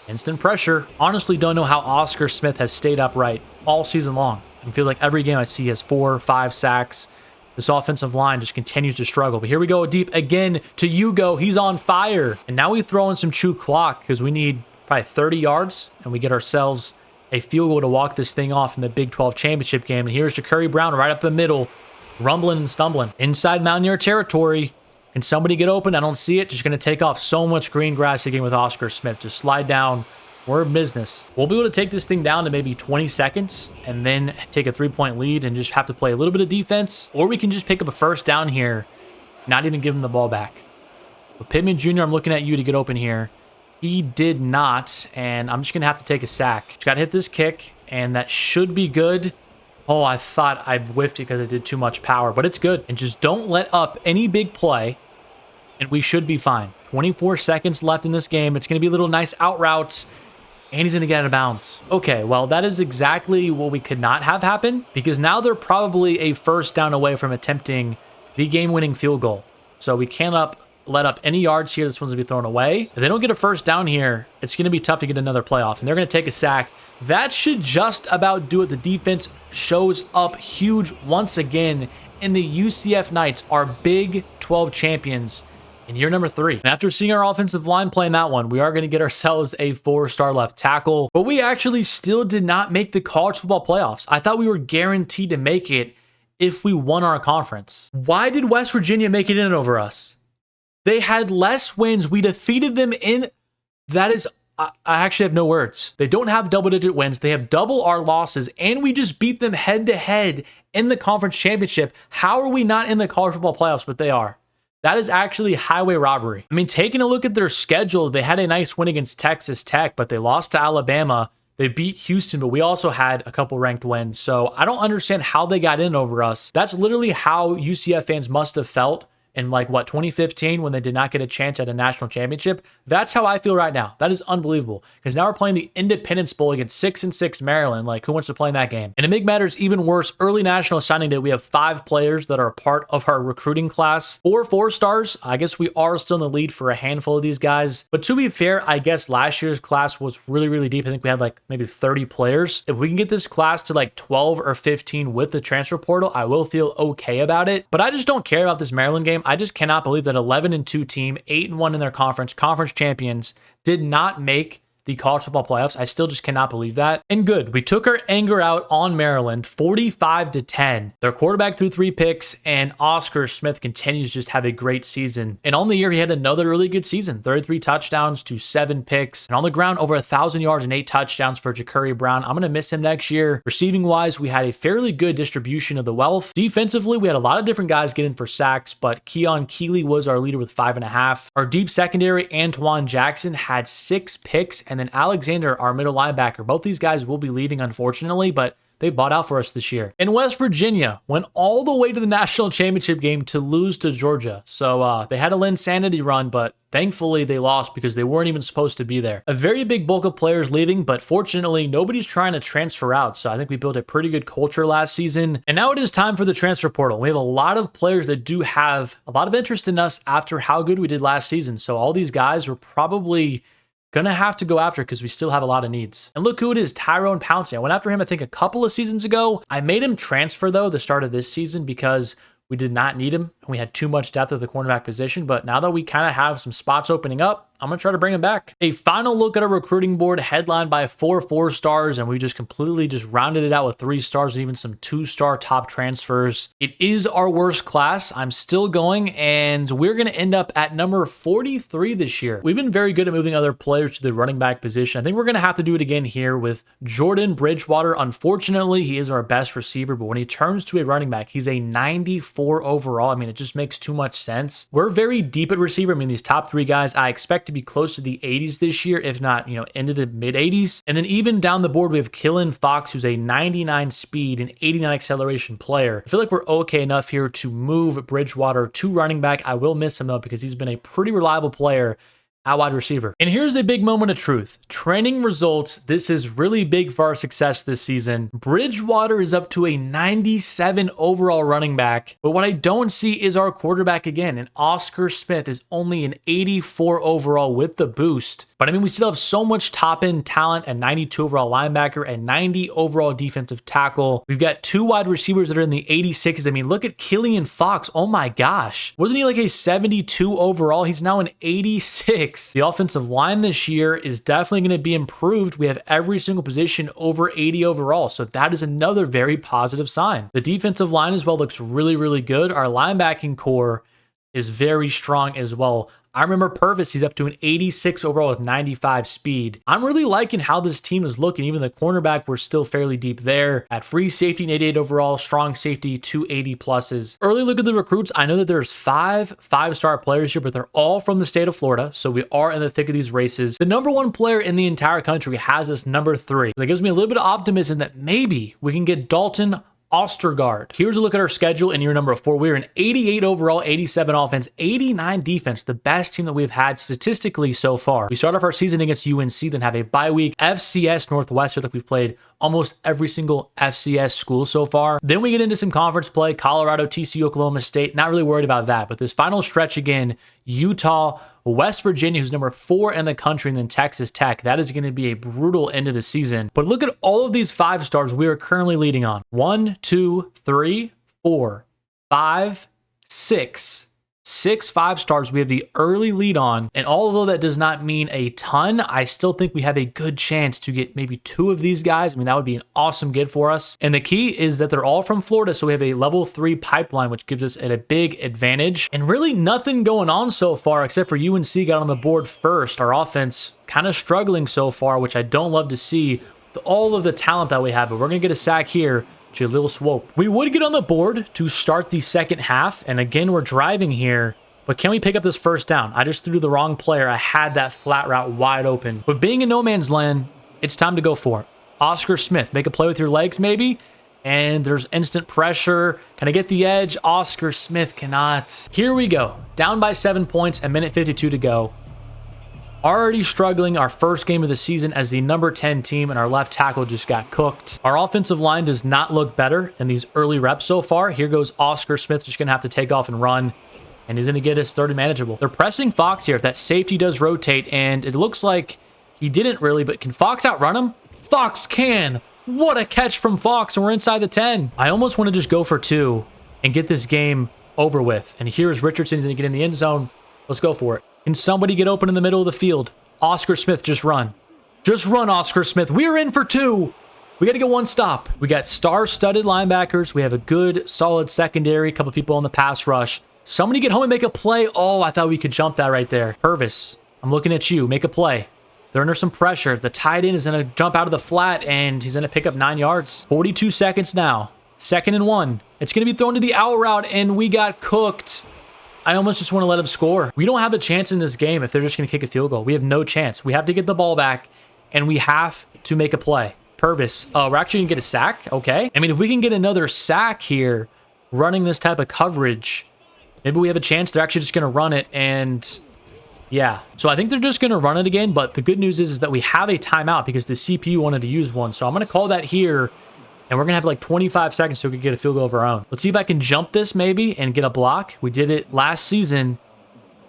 Instant pressure. Honestly, don't know how Oscar Smith has stayed upright all season long. I feel like every game I see has 4 or 5 sacks. This offensive line just continues to struggle. But here we go deep again to Hugo. He's on fire. And now we throw in some chew clock because we need probably 30 yards and we get ourselves a field goal to walk this thing off in the Big 12 championship game. And here's Ja'Carri Brown right up the middle. Rumbling and stumbling. Inside Mountaineer territory. Can somebody get open? I don't see it. Just going to take off so much green grass again with Oscar Smith. Just slide down. We're in business. We'll be able to take this thing down to maybe 20 seconds and then take a 3-point lead and just have to play a little bit of defense. Or we can just pick up a first down here, not even give him the ball back. But Pittman Jr., I'm looking at you to get open here. He did not, and I'm just going to have to take a sack. Just got to hit this kick, and that should be good. Oh, I thought I whiffed it because I did too much power, but it's good. And just don't let up any big play, and we should be fine. 24 seconds left in this game. It's going to be a little nice out route, and he's going to get out of bounds. Okay, well, that is exactly what we could not have happen, because now they're probably a first down away from attempting the game-winning field goal. So we cannot let up any yards here. This one's going to be thrown away. If they don't get a first down here, it's going to be tough to get another playoff, and they're going to take a sack. That should just about do it. The defense shows up huge once again, and the UCF Knights are Big 12 champions in year number 3. And after seeing our offensive line playing that one, we are going to get ourselves a 4-star left tackle. But we actually still did not make the college football playoffs. I thought we were guaranteed to make it if we won our conference. Why did West Virginia make it in over us? They had less wins. We defeated them in... That is... I actually have no words. They don't have double-digit wins. They have double our losses, and we just beat them head-to-head in the conference championship. How are we not in the college football playoffs? But they are. That is actually highway robbery. I mean, taking a look at their schedule, they had a nice win against Texas Tech, but they lost to Alabama. They beat Houston, but we also had a couple ranked wins. So I don't understand how they got in over us. That's literally how UCF fans must have felt in 2015 when they did not get a chance at a national championship. That's how I feel right now. That is unbelievable because now we're playing the Independence Bowl against 6-6 Maryland. Who wants to play in that game? And to make matters even worse, early national signing day, we have 5 players that are a part of our recruiting class. 4 stars. I guess we are still in the lead for a handful of these guys. But to be fair, I guess last year's class was really, really deep. I think we had maybe 30 players. If we can get this class to 12 or 15 with the transfer portal, I will feel okay about it. But I just don't care about this Maryland game. I just cannot believe that 11-2 team, 8-1 in their conference champions, did not make the college football playoffs. I still just cannot believe that. And good, we took our anger out on Maryland 45-10. Their quarterback threw 3 picks, and Oscar Smith continues to just have a great season. And on the year, he had another really good season, 33 touchdowns to 7 picks, and on the ground, over 1,000 yards and 8 touchdowns for Ja'Carri Brown. I'm going to miss him next year. Receiving wise, we had a fairly good distribution of the wealth. Defensively, we had a lot of different guys get in for sacks, but Keon Keeley was our leader with 5.5. Our deep secondary, Antoine Jackson, had 6 picks, and then Alexander, our middle linebacker. Both these guys will be leaving, unfortunately, but they bought out for us this year. In West Virginia, went all the way to the national championship game to lose to Georgia. So they had a insanity run, but thankfully they lost because they weren't even supposed to be there. A very big bulk of players leaving, but fortunately nobody's trying to transfer out. So I think we built a pretty good culture last season. And now it is time for the transfer portal. We have a lot of players that do have a lot of interest in us after how good we did last season. So all these guys were probably gonna have to go after because we still have a lot of needs. And look who it is, Tyrone Pouncey. I went after him, I think, a couple of seasons ago. I made him transfer, though, the start of this season because we did not need him and we had too much depth at the cornerback position. But now that we kind of have some spots opening up, I'm going to try to bring him back. A final look at our recruiting board headlined by 4 4-stars, and we just completely just rounded it out with 3 stars and even some 2-star top transfers. It is our worst class. I'm still going, and we're going to end up at number 43 this year. We've been very good at moving other players to the running back position. I think we're going to have to do it again here with Jordan Bridgewater. Unfortunately, he is our best receiver, but when he turns to a running back, he's a 94 overall. I mean, it just makes too much sense. We're very deep at receiver. I mean, these top 3 guys, I expect to be close to the 80s this year, if not, into the mid 80s. And then even down the board, we have Killen Fox, who's a 99 speed and 89 acceleration player. I feel like we're okay enough here to move Bridgewater to running back. I will miss him though, because he's been a pretty reliable player at wide receiver. And here's a big moment of truth. Training results. This is really big for our success this season. Bridgewater is up to a 97 overall running back, but what I don't see is our quarterback again. And Oscar Smith is only an 84 overall with the boost. But I mean, we still have so much top end talent at 92 overall linebacker and 90 overall defensive tackle. We've got 2 wide receivers that are in the 86s. I mean, look at Killian Fox. Oh my gosh. Wasn't he like a 72 overall? He's now an 86. The offensive line this year is definitely going to be improved. We have every single position over 80 overall. So that is another very positive sign. The defensive line as well looks really, really good. Our linebacking core is very strong as well. I remember Purvis, he's up to an 86 overall with 95 speed. I'm really liking how this team is looking. Even the cornerback, we're still fairly deep there. At free safety, an 88 overall, strong safety, 280 pluses. Early look at the recruits. I know that there's 5 5-star players here, but they're all from the state of Florida. So we are in the thick of these races. The number 1 player in the entire country has us number 3. That gives me a little bit of optimism that maybe we can get Dalton Ostergaard. Here's a look at our schedule in year number 4. We're an 88 overall, 87 offense, 89 defense, the best team that we've had statistically so far. We start off our season against UNC, then have a bye week, FCS Northwestern, like we've played almost every single FCS school so far. Then we get into some conference play, Colorado, TCU, Oklahoma State. Not really worried about that, but this final stretch again, Utah, West Virginia, who's number 4 in the country, and then Texas Tech. That is going to be a brutal end of the season. But look at all of these 5-stars we are currently leading on. 1, 2, 3, 4, 5, 6. 6 5-stars we have the early lead on, and although that does not mean a ton, I still think we have a good chance to get maybe 2 of these guys. I mean, that would be an awesome get for us. And the key is that they're all from Florida, so we have a level 3 pipeline, which gives us a big advantage. And really nothing going on so far except for UNC got on the board first. Our offense kind of struggling so far, which I don't love to see with all of the talent that we have, but we're going to get a sack here. Jalil Swope. We would get on the board to start the second half, and again, we're driving here, but can we pick up this first down? I just threw the wrong player. I had that flat route wide open. But being in no man's land, it's time to go for it. Oscar Smith, make a play with your legs maybe, and there's instant pressure. Can I get the edge? Oscar Smith cannot. Here we go. Down by 7 points, a minute 52 to go. Already struggling our first game of the season as the number 10 team, and our left tackle just got cooked. Our offensive line does not look better in these early reps so far. Here goes Oscar Smith, just going to have to take off and run, and he's going to get his 30 manageable. They're pressing Fox here if that safety does rotate, and it looks like he didn't really, but can Fox outrun him? Fox can! What a catch from Fox, and we're inside the 10. I almost want to just go for 2 and get this game over with. And here's Richardson, he's going to get in the end zone. Let's go for it. Can somebody get open in the middle of the field? Oscar Smith just run. Just run, Oscar Smith. We're in for 2. We got to get 1 stop. We got star-studded linebackers. We have a good, solid secondary. A couple people on the pass rush. Somebody get home and make a play. Oh, I thought we could jump that right there. Purvis, I'm looking at you. Make a play. They're under some pressure. The tight end is going to jump out of the flat, and he's going to pick up 9 yards. 42 seconds now. 2nd and 1. It's going to be thrown to the out route, and we got cooked. I almost just want to let him score. We don't have a chance in this game if they're just going to kick a field goal. We have no chance. We have to get the ball back, and we have to make a play. Purvis. We're actually going to get a sack. Okay. I mean, if we can get another sack here running this type of coverage, maybe we have a chance. They're actually just going to run it, and yeah. So I think they're just going to run it again, but the good news is that we have a timeout because the CPU wanted to use one. So I'm going to call that here, and we're going to have like 25 seconds so we can get a field goal of our own. Let's see if I can jump this maybe and get a block. We did it last season.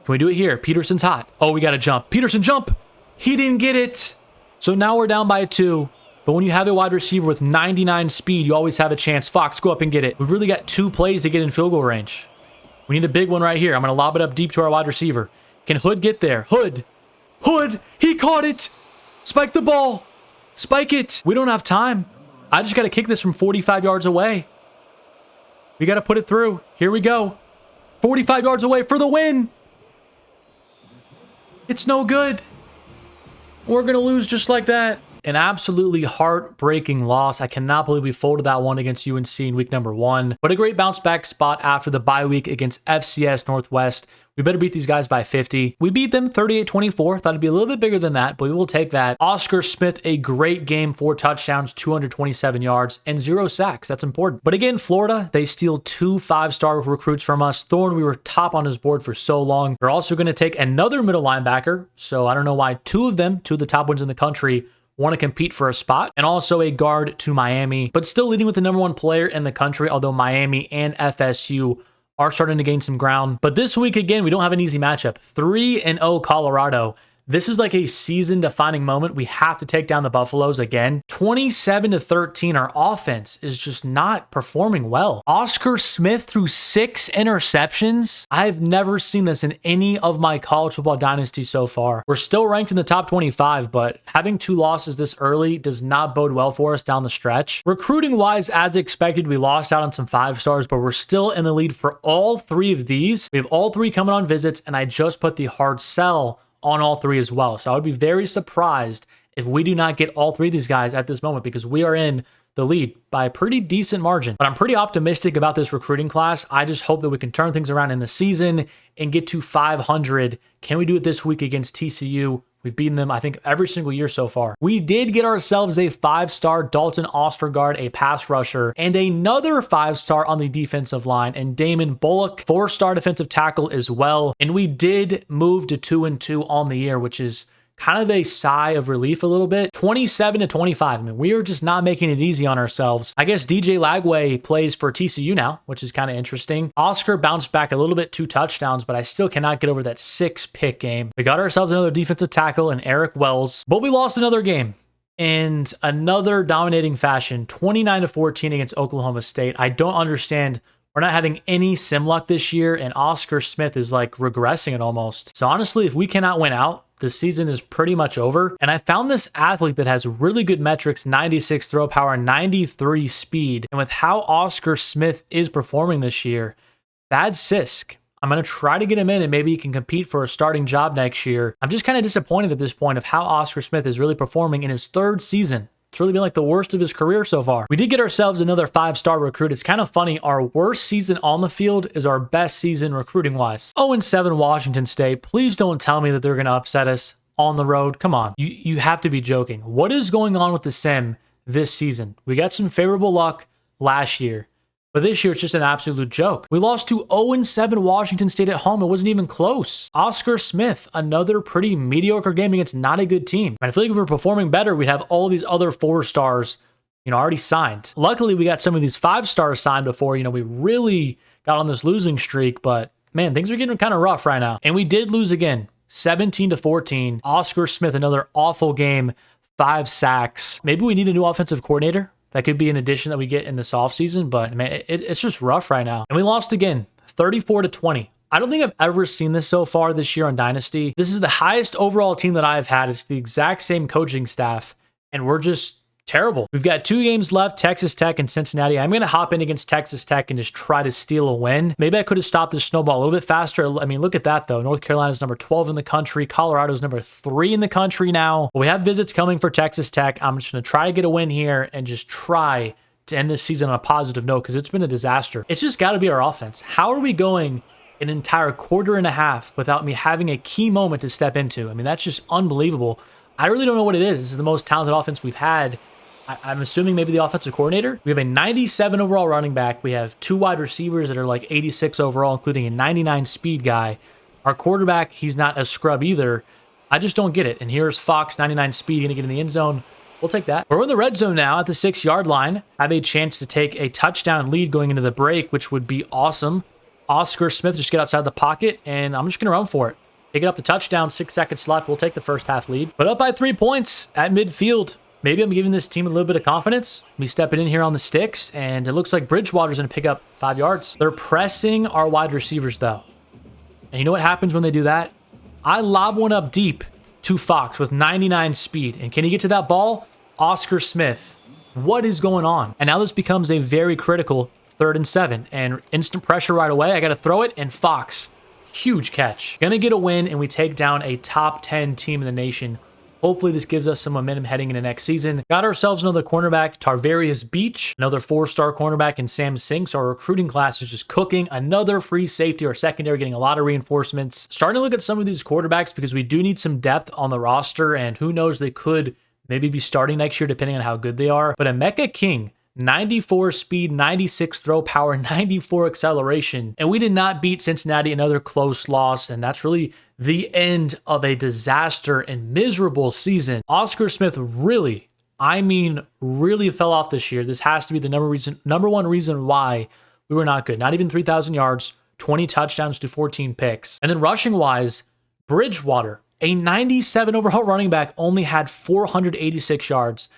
Can we do it here? Peterson's hot. Oh, we got to jump. Peterson, jump. He didn't get it. So now we're down by 2. But when you have a wide receiver with 99 speed, you always have a chance. Fox, go up and get it. We've really got 2 plays to get in field goal range. We need a big one right here. I'm going to lob it up deep to our wide receiver. Can Hood get there? Hood! Hood! He caught it! Spike the ball! Spike it! We don't have time. I just got to kick this from 45 yards away. We got to put it through. Here we go. 45 yards away for the win! It's no good. We're going to lose just like that. An absolutely heartbreaking loss. I cannot believe we folded that one against UNC in week number 1. But a great bounce back spot after the bye week against FCS Northwest. We better beat these guys by 50. We beat them 38-24. Thought it'd be a little bit bigger than that, but we will take that. Oscar Smith, a great game, 4 touchdowns, 227 yards, and 0 sacks. That's important. But again, Florida, they steal 2 5-star recruits from us. Thorne, we were top on his board for so long. They're also going to take another middle linebacker. So I don't know why 2 of them, 2 of the top ones in the country, want to compete for a spot, and also a guard to Miami, but still leading with the number 1 player in the country, although Miami and FSU are starting to gain some ground. But this week, again, we don't have an easy matchup. 3-0 Colorado. This is like a season-defining moment. We have to take down the Buffaloes again. 27-13. Our offense is just not performing well. Oscar Smith threw 6 interceptions. I've never seen this in any of my college football dynasties so far. We're still ranked in the top 25, but having 2 losses this early does not bode well for us down the stretch. Recruiting-wise, as expected, we lost out on some 5-stars, but we're still in the lead for all 3 of these. We have all 3 coming on visits, and I just put the hard sell on all 3 as well. So I would be very surprised if we do not get all 3 of these guys at this moment, because we are in the lead by a pretty decent margin. But I'm pretty optimistic about this recruiting class. I just hope that we can turn things around in the season and get to 500. Can we do it this week against TCU? We've beaten them, I think, every single year so far. We did get ourselves a 5-star Dalton Ostergaard, a pass rusher, and another 5-star on the defensive line, and Damon Bullock, 4-star defensive tackle as well. And we did move to 2-2 on the year, which is kind of a sigh of relief a little bit. 27-25. I mean, we are just not making it easy on ourselves. I guess DJ Lagway plays for TCU now, which is kind of interesting. Oscar bounced back a little bit, 2 touchdowns, but I still cannot get over that 6-pick game. We got ourselves another defensive tackle in Eric Wells, but we lost another game in another dominating fashion, 29-14 against Oklahoma State. I don't understand. We're not having any sim luck this year, and Oscar Smith is like regressing it almost. So honestly, if we cannot win out, the season is pretty much over. And I found this athlete that has really good metrics, 96 throw power, 93 speed. And with how Oscar Smith is performing this year, Thad Sisk, I'm going to try to get him in and maybe he can compete for a starting job next year. I'm just kind of disappointed at this point of how Oscar Smith is really performing in his 3rd season. It's really been like the worst of his career so far. We did get ourselves another 5-star recruit. It's kind of funny. Our worst season on the field is our best season recruiting-wise. 0-7 Washington State. Please don't tell me that they're going to upset us on the road. Come on. You have to be joking. What is going on with the sim this season? We got some favorable luck last year, but this year it's just an absolute joke. We lost to 0-7 Washington State at home. It wasn't even close. Oscar Smith, another pretty mediocre game against not a good team. And I feel like if we're performing better, we'd have all these other 4-stars, already signed. Luckily, we got some of these 5-stars signed before, we really got on this losing streak, but man, things are getting kind of rough right now. And we did lose again, 17-14. Oscar Smith, another awful game, 5 sacks. Maybe we need a new offensive coordinator. That could be an addition that we get in this offseason, but man, it's just rough right now. And we lost again, 34-20. I don't think I've ever seen this so far this year on Dynasty. This is the highest overall team that I've had. It's the exact same coaching staff, and we're just terrible. We've got 2 games left, Texas Tech and Cincinnati. I'm going to hop in against Texas Tech and just try to steal a win. Maybe I could have stopped this snowball a little bit faster. I mean, look at that, though. North Carolina's number 12 in the country. Colorado's number 3 in the country now. We have visits coming for Texas Tech. I'm just going to try to get a win here and just try to end this season on a positive note because it's been a disaster. It's just got to be our offense. How are we going an entire quarter and a half without me having a key moment to step into? I mean, that's just unbelievable. I really don't know what it is. This is the most talented offense we've had. I'm assuming maybe the offensive coordinator. We have a 97 overall running back. We have 2 wide receivers that are like 86 overall, including a 99 speed guy. Our quarterback, he's not a scrub either. I just don't get it. And here's Fox, 99 speed, going to get in the end zone. We'll take that. We're in the red zone now at the 6-yard line. Have a chance to take a touchdown lead going into the break, which would be awesome. Oscar Smith just get outside the pocket, and I'm just going to run for it. Pick it up the touchdown, 6 seconds left. We'll take the first half lead. But up by 3 points at midfield. Maybe I'm giving this team a little bit of confidence. Me stepping in here on the sticks, and it looks like Bridgewater's going to pick up 5 yards. They're pressing our wide receivers, though. And you know what happens when they do that? I lob one up deep to Fox with 99 speed. And can he get to that ball? Oscar Smith. What is going on? And now this becomes a very critical 3rd and 7. And instant pressure right away. I got to throw it, and Fox. Huge catch. Gonna get a win, and we take down a top 10 team in the nation. Hopefully this gives us some momentum heading into next season. Got ourselves another cornerback, Tarvarius Beach, another 4-star cornerback in Sam Sink. So our recruiting class is just cooking. Another free safety or secondary, getting a lot of reinforcements. Starting to look at some of these quarterbacks because we do need some depth on the roster, and who knows, they could maybe be starting next year depending on how good they are. But Emeka King, 94 speed, 96 throw power, 94 acceleration. And we did not beat Cincinnati, another close loss. And that's really the end of a disaster and miserable season. Oscar Smith really, really fell off this year. This has to be the number one reason why we were not good. Not even 3,000 yards, 20 touchdowns to 14 picks. And then rushing wise, Bridgewater, a 97 overall running back, only had 486 yards.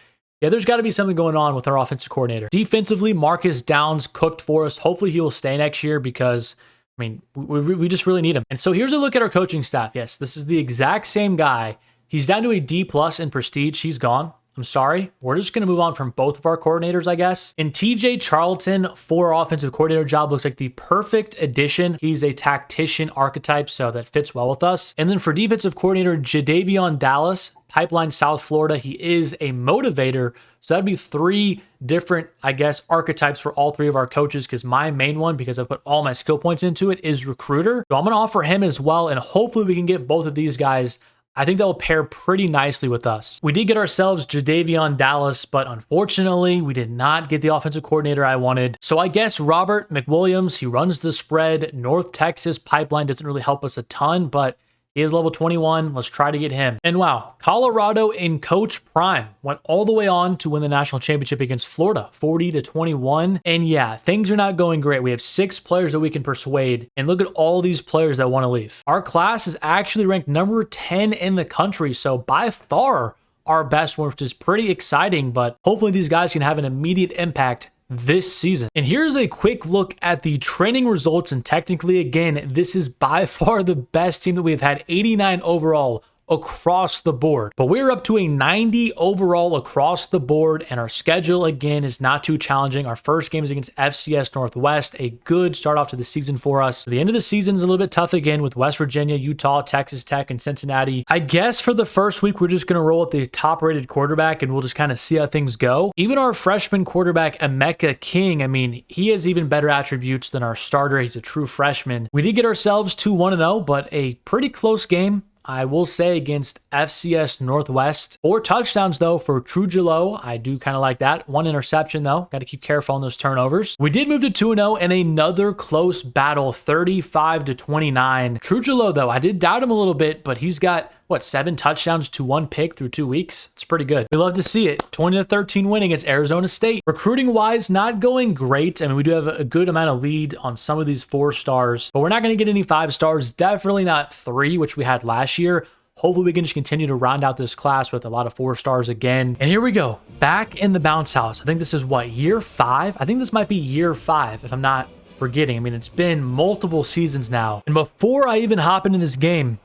Yeah, there's got to be something going on with our offensive coordinator. Defensively, Marcus Downs cooked for us. Hopefully he will stay next year because, I mean, we just really need him. And so here's a look at our coaching staff. Yes, this is the exact same guy. He's down to a D+ in prestige. He's gone. I'm sorry. We're just going to move on from both of our coordinators, I guess. And TJ Charlton for our offensive coordinator job looks like the perfect addition. He's a tactician archetype, so that fits well with us. And then for defensive coordinator, Jadavion Dallas, Pipeline, South Florida. He is a motivator. So that'd be 3 different, I guess, archetypes for all 3 of our coaches, because my main one, because I've put all my skill points into it, is recruiter. So I'm going to offer him as well, and hopefully we can get both of these guys. I think that will pair pretty nicely with us. We did get ourselves Jadavion Dallas, but unfortunately, we did not get the offensive coordinator I wanted. So I guess Robert McWilliams, he runs the spread. North Texas Pipeline doesn't really help us a ton, but he is level 21. Let's try to get him. And wow, Colorado in Coach Prime went all the way on to win the national championship against Florida, 40-21. And yeah, things are not going great. We have 6 players that we can persuade. And look at all these players that want to leave. Our class is actually ranked number 10 in the country. So by far our best one, which is pretty exciting. But hopefully these guys can have an immediate impact this season. And here's a quick look at the training results, and technically, again, this is by far the best team that we've had. 89 overall across the board, but we're up to a 90 overall across the board, and our schedule again is not too challenging. Our first game is against FCS Northwest, a good start off to the season for us. The end of the season is a little bit tough again with West Virginia, Utah, Texas Tech, and Cincinnati. I guess for the first week we're just going to roll with the top rated quarterback, and we'll just kind of see how things go. Even our freshman quarterback Emeka King, I mean, he has even better attributes than our starter. He's a true freshman. We did get ourselves to 1-0, but a pretty close game, I will say, against FCS Northwest. 4 touchdowns, though, for Trujillo. I do kind of like that. 1 interception, though. Got to keep careful on those turnovers. We did move to 2-0 in another close battle, 35-29. Trujillo, though, I did doubt him a little bit, but he's got, what, 7 touchdowns to 1 pick through 2 weeks? It's pretty good. We love to see it. 20-13 win against Arizona State. Recruiting-wise, not going great. I mean, we do have a good amount of lead on some of these 4 stars, but we're not going to get any 5 stars. Definitely not 3, which we had last year. Hopefully we can just continue to round out this class with a lot of 4 stars again. And here we go, back in the bounce house. I think this is what, year 5? I think this might be year 5 if I'm not forgetting. I mean, it's been multiple seasons now. And before I even hop into this game,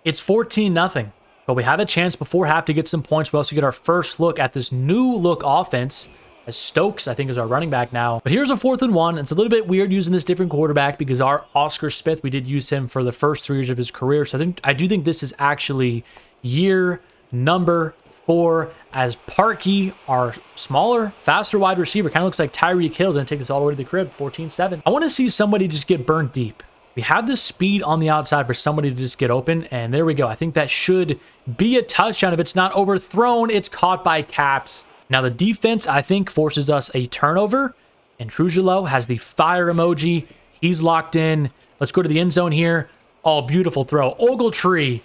it's 14-0. But we have a chance before half to get some points. We also get our first look at this new look offense, as Stokes, I think, is our running back now. But here's a 4th and 1. It's a little bit weird using this different quarterback because our Oscar Smith, we did use him for the first 3 years of his career. So I do think this is actually year number 4, as Parkey, our smaller, faster wide receiver, kind of looks like Tyreek Hill, and take this all the way to the crib. 14-7. I want to see somebody just get burnt deep. We have the speed on the outside for somebody to just get open, and there we go. I think that should be a touchdown. If it's not overthrown, it's caught by Caps. Now the defense, I think, forces us a turnover, and Trujillo has the fire emoji. He's locked in. Let's go to the end zone here. Oh, beautiful throw. Ogletree,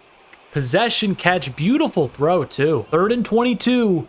possession catch. Beautiful throw, too. 3rd and 22.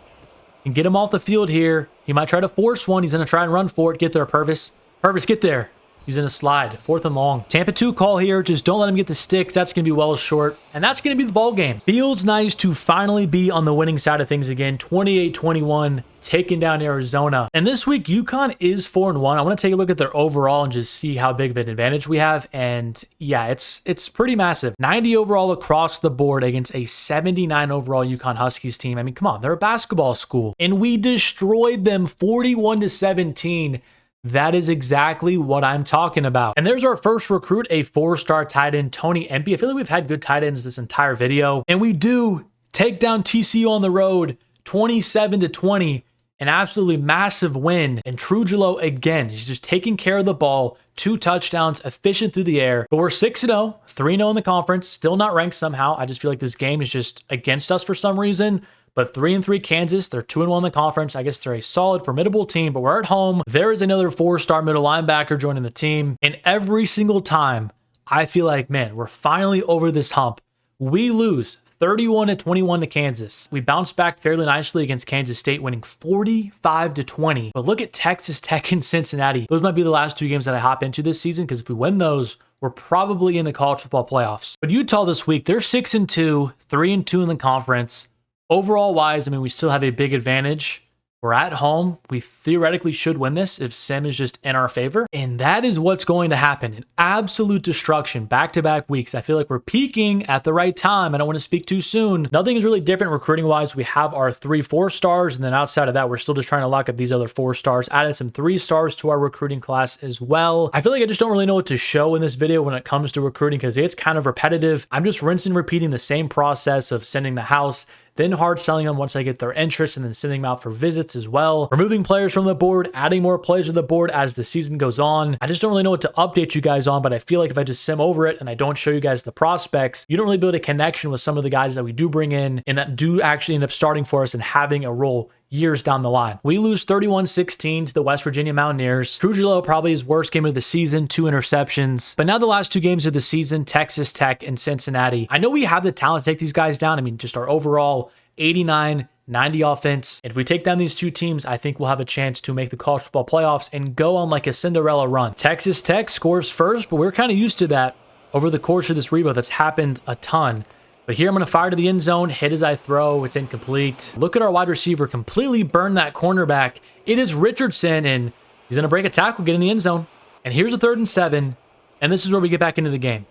And get him off the field here. He might try to force one. He's going to try and run for it. Get there, Purvis. Purvis, get there. He's in a slide. 4th and long. Tampa 2 call here. Just don't let him get the sticks. That's going to be well short. And that's going to be the ball game. Feels nice to finally be on the winning side of things again. 28-21, taking down Arizona. And this week, UConn is 4-1. I want to take a look at their overall and just see how big of an advantage we have. And yeah, it's pretty massive. 90 overall across the board against a 79 overall UConn Huskies team. I mean, come on. They're a basketball school. And we destroyed them 41-17. That is exactly what I'm talking about. And there's our first recruit, a 4-star tight end, Tony Empey. I feel like we've had good tight ends this entire video. And we do take down TCU on the road, 27-20. An absolutely massive win. And Trujillo, again, he's just taking care of the ball. 2 touchdowns, efficient through the air. But we're 6-0, 3-0 in the conference. Still not ranked somehow. I just feel like this game is just against us for some reason. But 3-3 Kansas, they're 2-1 in the conference. I guess they're a solid, formidable team, but we're at home. There is another 4-star middle linebacker joining the team. And every single time, I feel like, man, we're finally over this hump. We lose 31-21 to Kansas. We bounced back fairly nicely against Kansas State, winning 45-20. But look at Texas Tech and Cincinnati. Those might be the last 2 games that I hop into this season, because if we win those, we're probably in the college football playoffs. But Utah this week, they're 6-2, 3-2 in the conference. Overall wise, I mean, we still have a big advantage. We're at home. We theoretically should win this if Sim is just in our favor. And that is what's going to happen. An absolute destruction back-to-back weeks. I feel like we're peaking at the right time. I don't want to speak too soon. Nothing is really different recruiting-wise. We have our 3 4-stars, and then outside of that, we're still just trying to lock up these other 4-stars. Added some 3-stars to our recruiting class as well. I feel like I just don't really know what to show in this video when it comes to recruiting because it's kind of repetitive. I'm just rinsing and repeating the same process of sending the house, then hard selling them once I get their interest, and then sending them out for visits as well. Removing players from the board, adding more players to the board as the season goes on. I just don't really know what to update you guys on, but I feel like if I just sim over it and I don't show you guys the prospects, you don't really build a connection with some of the guys that we do bring in and that do actually end up starting for us and having a role years down the line. We lose 31-16 to the West Virginia Mountaineers. Trujillo, probably his worst game of the season, 2 interceptions. But now the last 2 games of the season, Texas Tech and Cincinnati. I know we have the talent to take these guys down. I mean, just our overall 89-90 offense. If we take down these 2 teams, I think we'll have a chance to make the college football playoffs and go on like a Cinderella run. Texas Tech scores first, but we're kind of used to that over the course of this rebuild. That's happened a ton. But here I'm going to fire to the end zone, hit as I throw, it's incomplete. Look at our wide receiver completely burn that cornerback. It is Richardson, and he's going to break a tackle, get in the end zone. And here's a 3rd and 7, and this is where we get back into the game.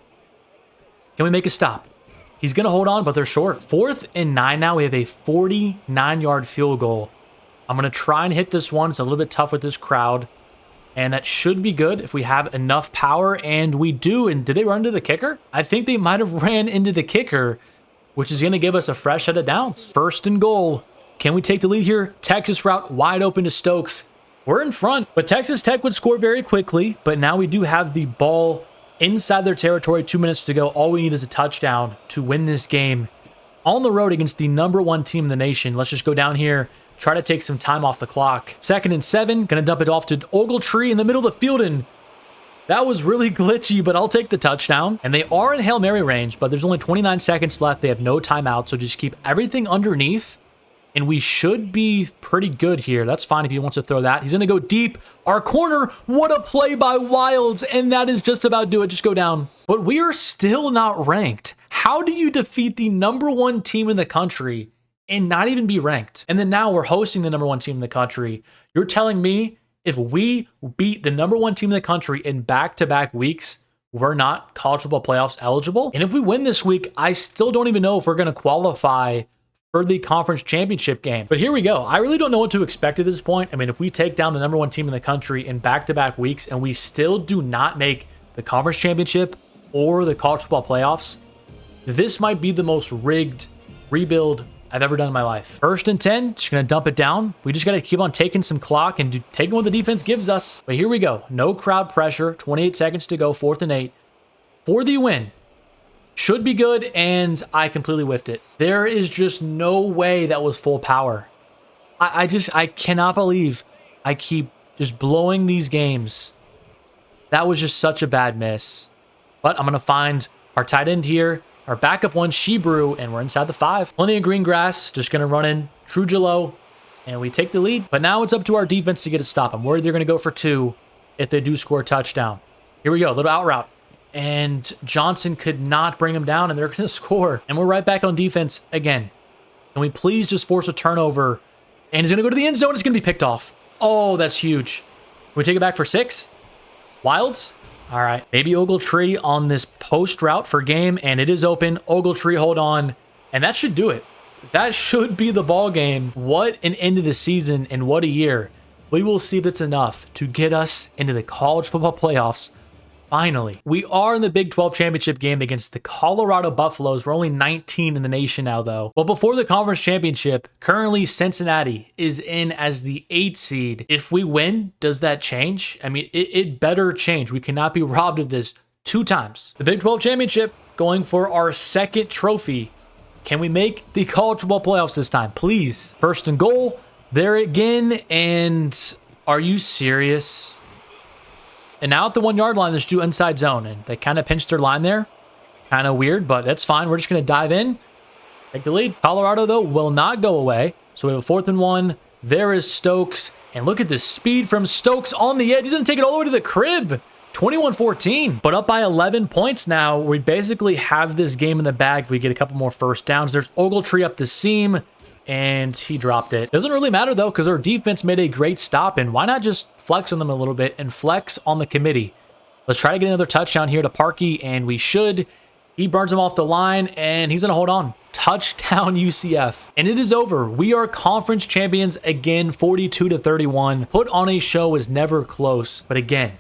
Can we make a stop? He's going to hold on, but they're short. 4th and 9 now. We have a 49-yard field goal. I'm going to try and hit this one. It's a little bit tough with this crowd. And that should be good if we have enough power, and we do. And did they run into the kicker? I think they might have ran into the kicker, which is going to give us a fresh set of downs. 1st and goal. Can we take the lead here? Texas route wide open to Stokes. We're in front, but Texas Tech would score very quickly. But now we do have the ball inside their territory, 2 minutes to go. All we need is a touchdown to win this game on the road against the #1 team in the nation. Let's just go down here, try to take some time off the clock. 2nd and 7, gonna dump it off to Ogletree in the middle of the field, and that was really glitchy, but I'll take the touchdown. And they are in Hail Mary range, but there's only 29 seconds left. They have no timeout, so just keep everything underneath, and we should be pretty good here. That's fine if he wants to throw that. He's gonna go deep. Our corner, what a play by Wilds, and that is just about do it. Just go down. But we are still not ranked. How do you defeat the #1 team in the country and not even be ranked? And then now we're hosting the #1 team in the country. You're telling me If we beat the #1 team in the country in back-to-back weeks, we're not college football playoffs eligible. And if we win this week, I still don't even know if we're going to qualify for the conference championship game. But here we go. I really don't know what to expect at this point. I mean, if we take down the #1 team in the country in back-to-back weeks and we still do not make the conference championship or the college football playoffs, this might be the most rigged rebuild I've ever done in my life. 1st and 10, just going to dump it down. We just got to keep on taking some clock and taking what the defense gives us. But here we go. No crowd pressure. 28 seconds to go. 4th and 8. For the win. Should be good, and I completely whiffed it. There is just no way that was full power. I cannot believe I keep just blowing these games. That was just such a bad miss. But I'm going to find our tight end here. Our backup one, Shebrew, and we're inside the 5. Plenty of green grass. Just going to run in Trujillo, and we take the lead. But now it's up to our defense to get a stop. I'm worried they're going to go for 2 if they do score a touchdown. Here we go, a little out route. And Johnson could not bring him down, and they're going to score. And we're right back on defense again. Can we please just force a turnover? And he's going to go to the end zone. It's going to be picked off. Oh, that's huge. Can we take it back for 6? Wilds? All right, maybe Ogletree on this post route for game, and it is open. Ogletree, hold on, and that should do it. That should be the ball game. What an end of the season, and what a year. We will see if that's enough to get us into the college football playoffs. Finally, we are in the Big 12 championship game against the Colorado Buffaloes. We're only 19 in the nation now, though. But before the conference championship, currently Cincinnati is in as the 8th seed. If we win, does that change? I mean, it better change. We cannot be robbed of this 2 times. The Big 12 championship going for our 2nd trophy. Can we make the college football playoffs this time? Please. 1st and goal. There again. And are you serious? And now at the 1-yard line, there's 2 inside zone, and they kind of pinched their line there. Kind of weird, but that's fine. We're just going to dive in, take the lead. Colorado, though, will not go away. So we have a 4th and 1. There is Stokes, and look at the speed from Stokes on the edge. He's going to take it all the way to the crib. 21-14, but up by 11 points now. We basically have this game in the bag if we get a couple more first downs. There's Ogletree up the seam, and he dropped it. Doesn't really matter, though, because our defense made a great stop, and why not just flex on them a little bit and flex on the committee? Let's try to get another touchdown here to Parkey, and we should. He burns him off the line, and he's going to hold on. Touchdown UCF. And it is over. We are conference champions again, 42-31. Put on a show is never close. But again,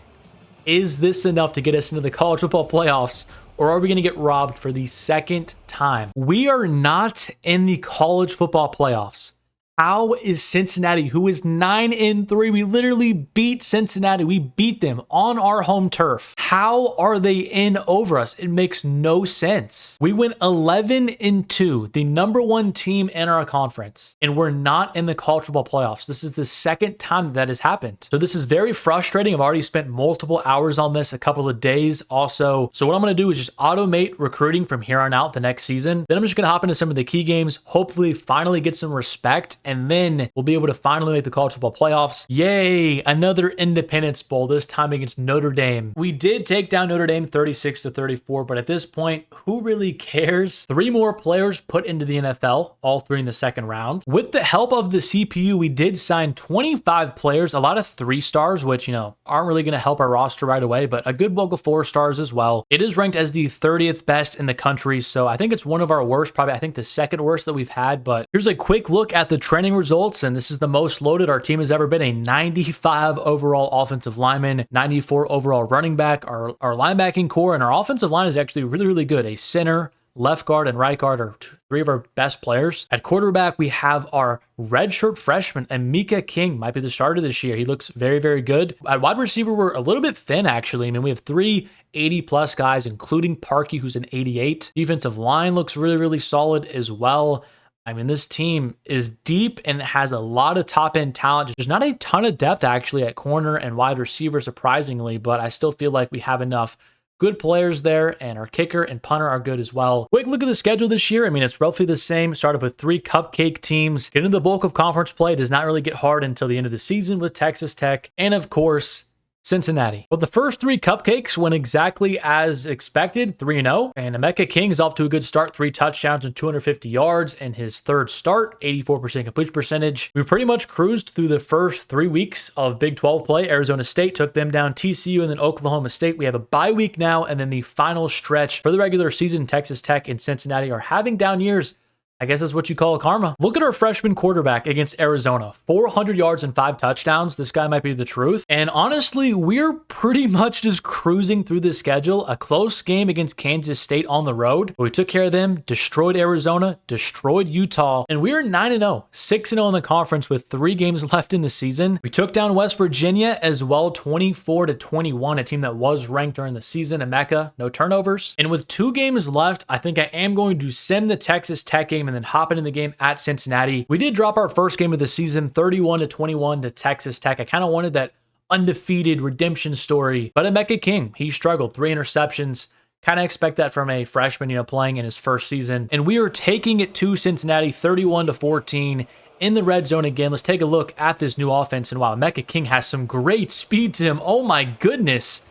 is this enough to get us into the college football playoffs? Or are we going to get robbed for the 2nd time? We are not in the college football playoffs. How is Cincinnati, who is 9-3, we literally beat Cincinnati. We beat them on our home turf. How are they in over us? It makes no sense. We went 11-2, the #1 team in our conference, and we're not in the college football playoffs. This is the 2nd time that has happened. So this is very frustrating. I've already spent multiple hours on this, a couple of days also. So what I'm going to do is just automate recruiting from here on out the next season. Then I'm just going to hop into some of the key games, hopefully finally get some respect, and then we'll be able to finally make the college football playoffs. Yay, another Independence Bowl, this time against Notre Dame. We did take down Notre Dame 36-34, but at this point, who really cares? 3 more players put into the NFL, all 3 in the 2nd round. With the help of the CPU, we did sign 25 players, a lot of 3-stars, which, aren't really going to help our roster right away, but a good bulk of 4-stars as well. It is ranked as the 30th best in the country, so I think it's one of our worst, probably I think the 2nd worst that we've had, but here's a quick look at the trending results, and this is the most loaded our team has ever been. A 95 overall offensive lineman, 94 overall running back. Our linebacking core and our offensive line is actually really, really good. A center, left guard, and right guard are 3 of our best players. At quarterback, we have our redshirt freshman, and Mika King might be the starter this year. He looks very, very good. At wide receiver, we're a little bit thin, actually. I mean, we have 3 80-plus guys, including Parkey, who's an 88. Defensive line looks really, really solid as well. I mean, this team is deep and has a lot of top-end talent. There's not a ton of depth, actually, at corner and wide receiver, surprisingly, but I still feel like we have enough good players there, and our kicker and punter are good as well. Quick look at the schedule this year. I mean, it's roughly the same. Started with 3 cupcake teams. Getting into the bulk of conference play does not really get hard until the end of the season with Texas Tech. And, of course, Cincinnati. But the first three cupcakes went exactly as expected, 3-0. And Emeka King is off to a good start, 3 touchdowns and 250 yards in his third start, 84% completion percentage. We pretty much cruised through the first 3 weeks of Big 12 play. Arizona State took them down, TCU, and then Oklahoma State. We have a bye week now, and then the final stretch for the regular season. Texas Tech and Cincinnati are having down years. I guess that's what you call karma. Look at our freshman quarterback against Arizona. 400 yards and 5 touchdowns. This guy might be the truth. And honestly, we're pretty much just cruising through the schedule. A close game against Kansas State on the road. We took care of them, destroyed Arizona, destroyed Utah, and we are 9-0, 6-0 in the conference with 3 games left in the season. We took down West Virginia as well, 24-21, a team that was ranked during the season. Emeka, no turnovers. And with 2 games left, I think I am going to send the Texas Tech game and then hop into the game at Cincinnati. We did drop our first game of the season, 31-21 to Texas Tech. I kind of wanted that undefeated redemption story, but Emeka King, he struggled, 3 interceptions. Kind of expect that from a freshman, playing in his first season. And we are taking it to Cincinnati, 31-14 in the red zone again. Let's take a look at this new offense. And wow, Emeka King has some great speed to him. Oh my goodness.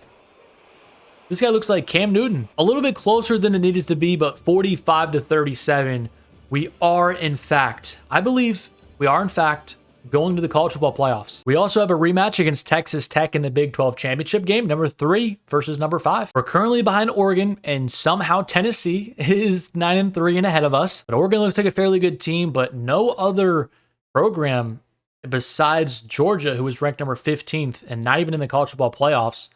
This guy looks like Cam Newton. A little bit closer than it needed to be, but 45-37. We are, in fact, I believe we are, in fact, going to the college football playoffs. We also have a rematch against Texas Tech in the Big 12 championship game, number 3 versus number 5. We're currently behind Oregon, and somehow Tennessee is 9-3 and ahead of us. But Oregon looks like a fairly good team, but no other program besides Georgia, who is ranked number 15th and not even in the college football playoffs,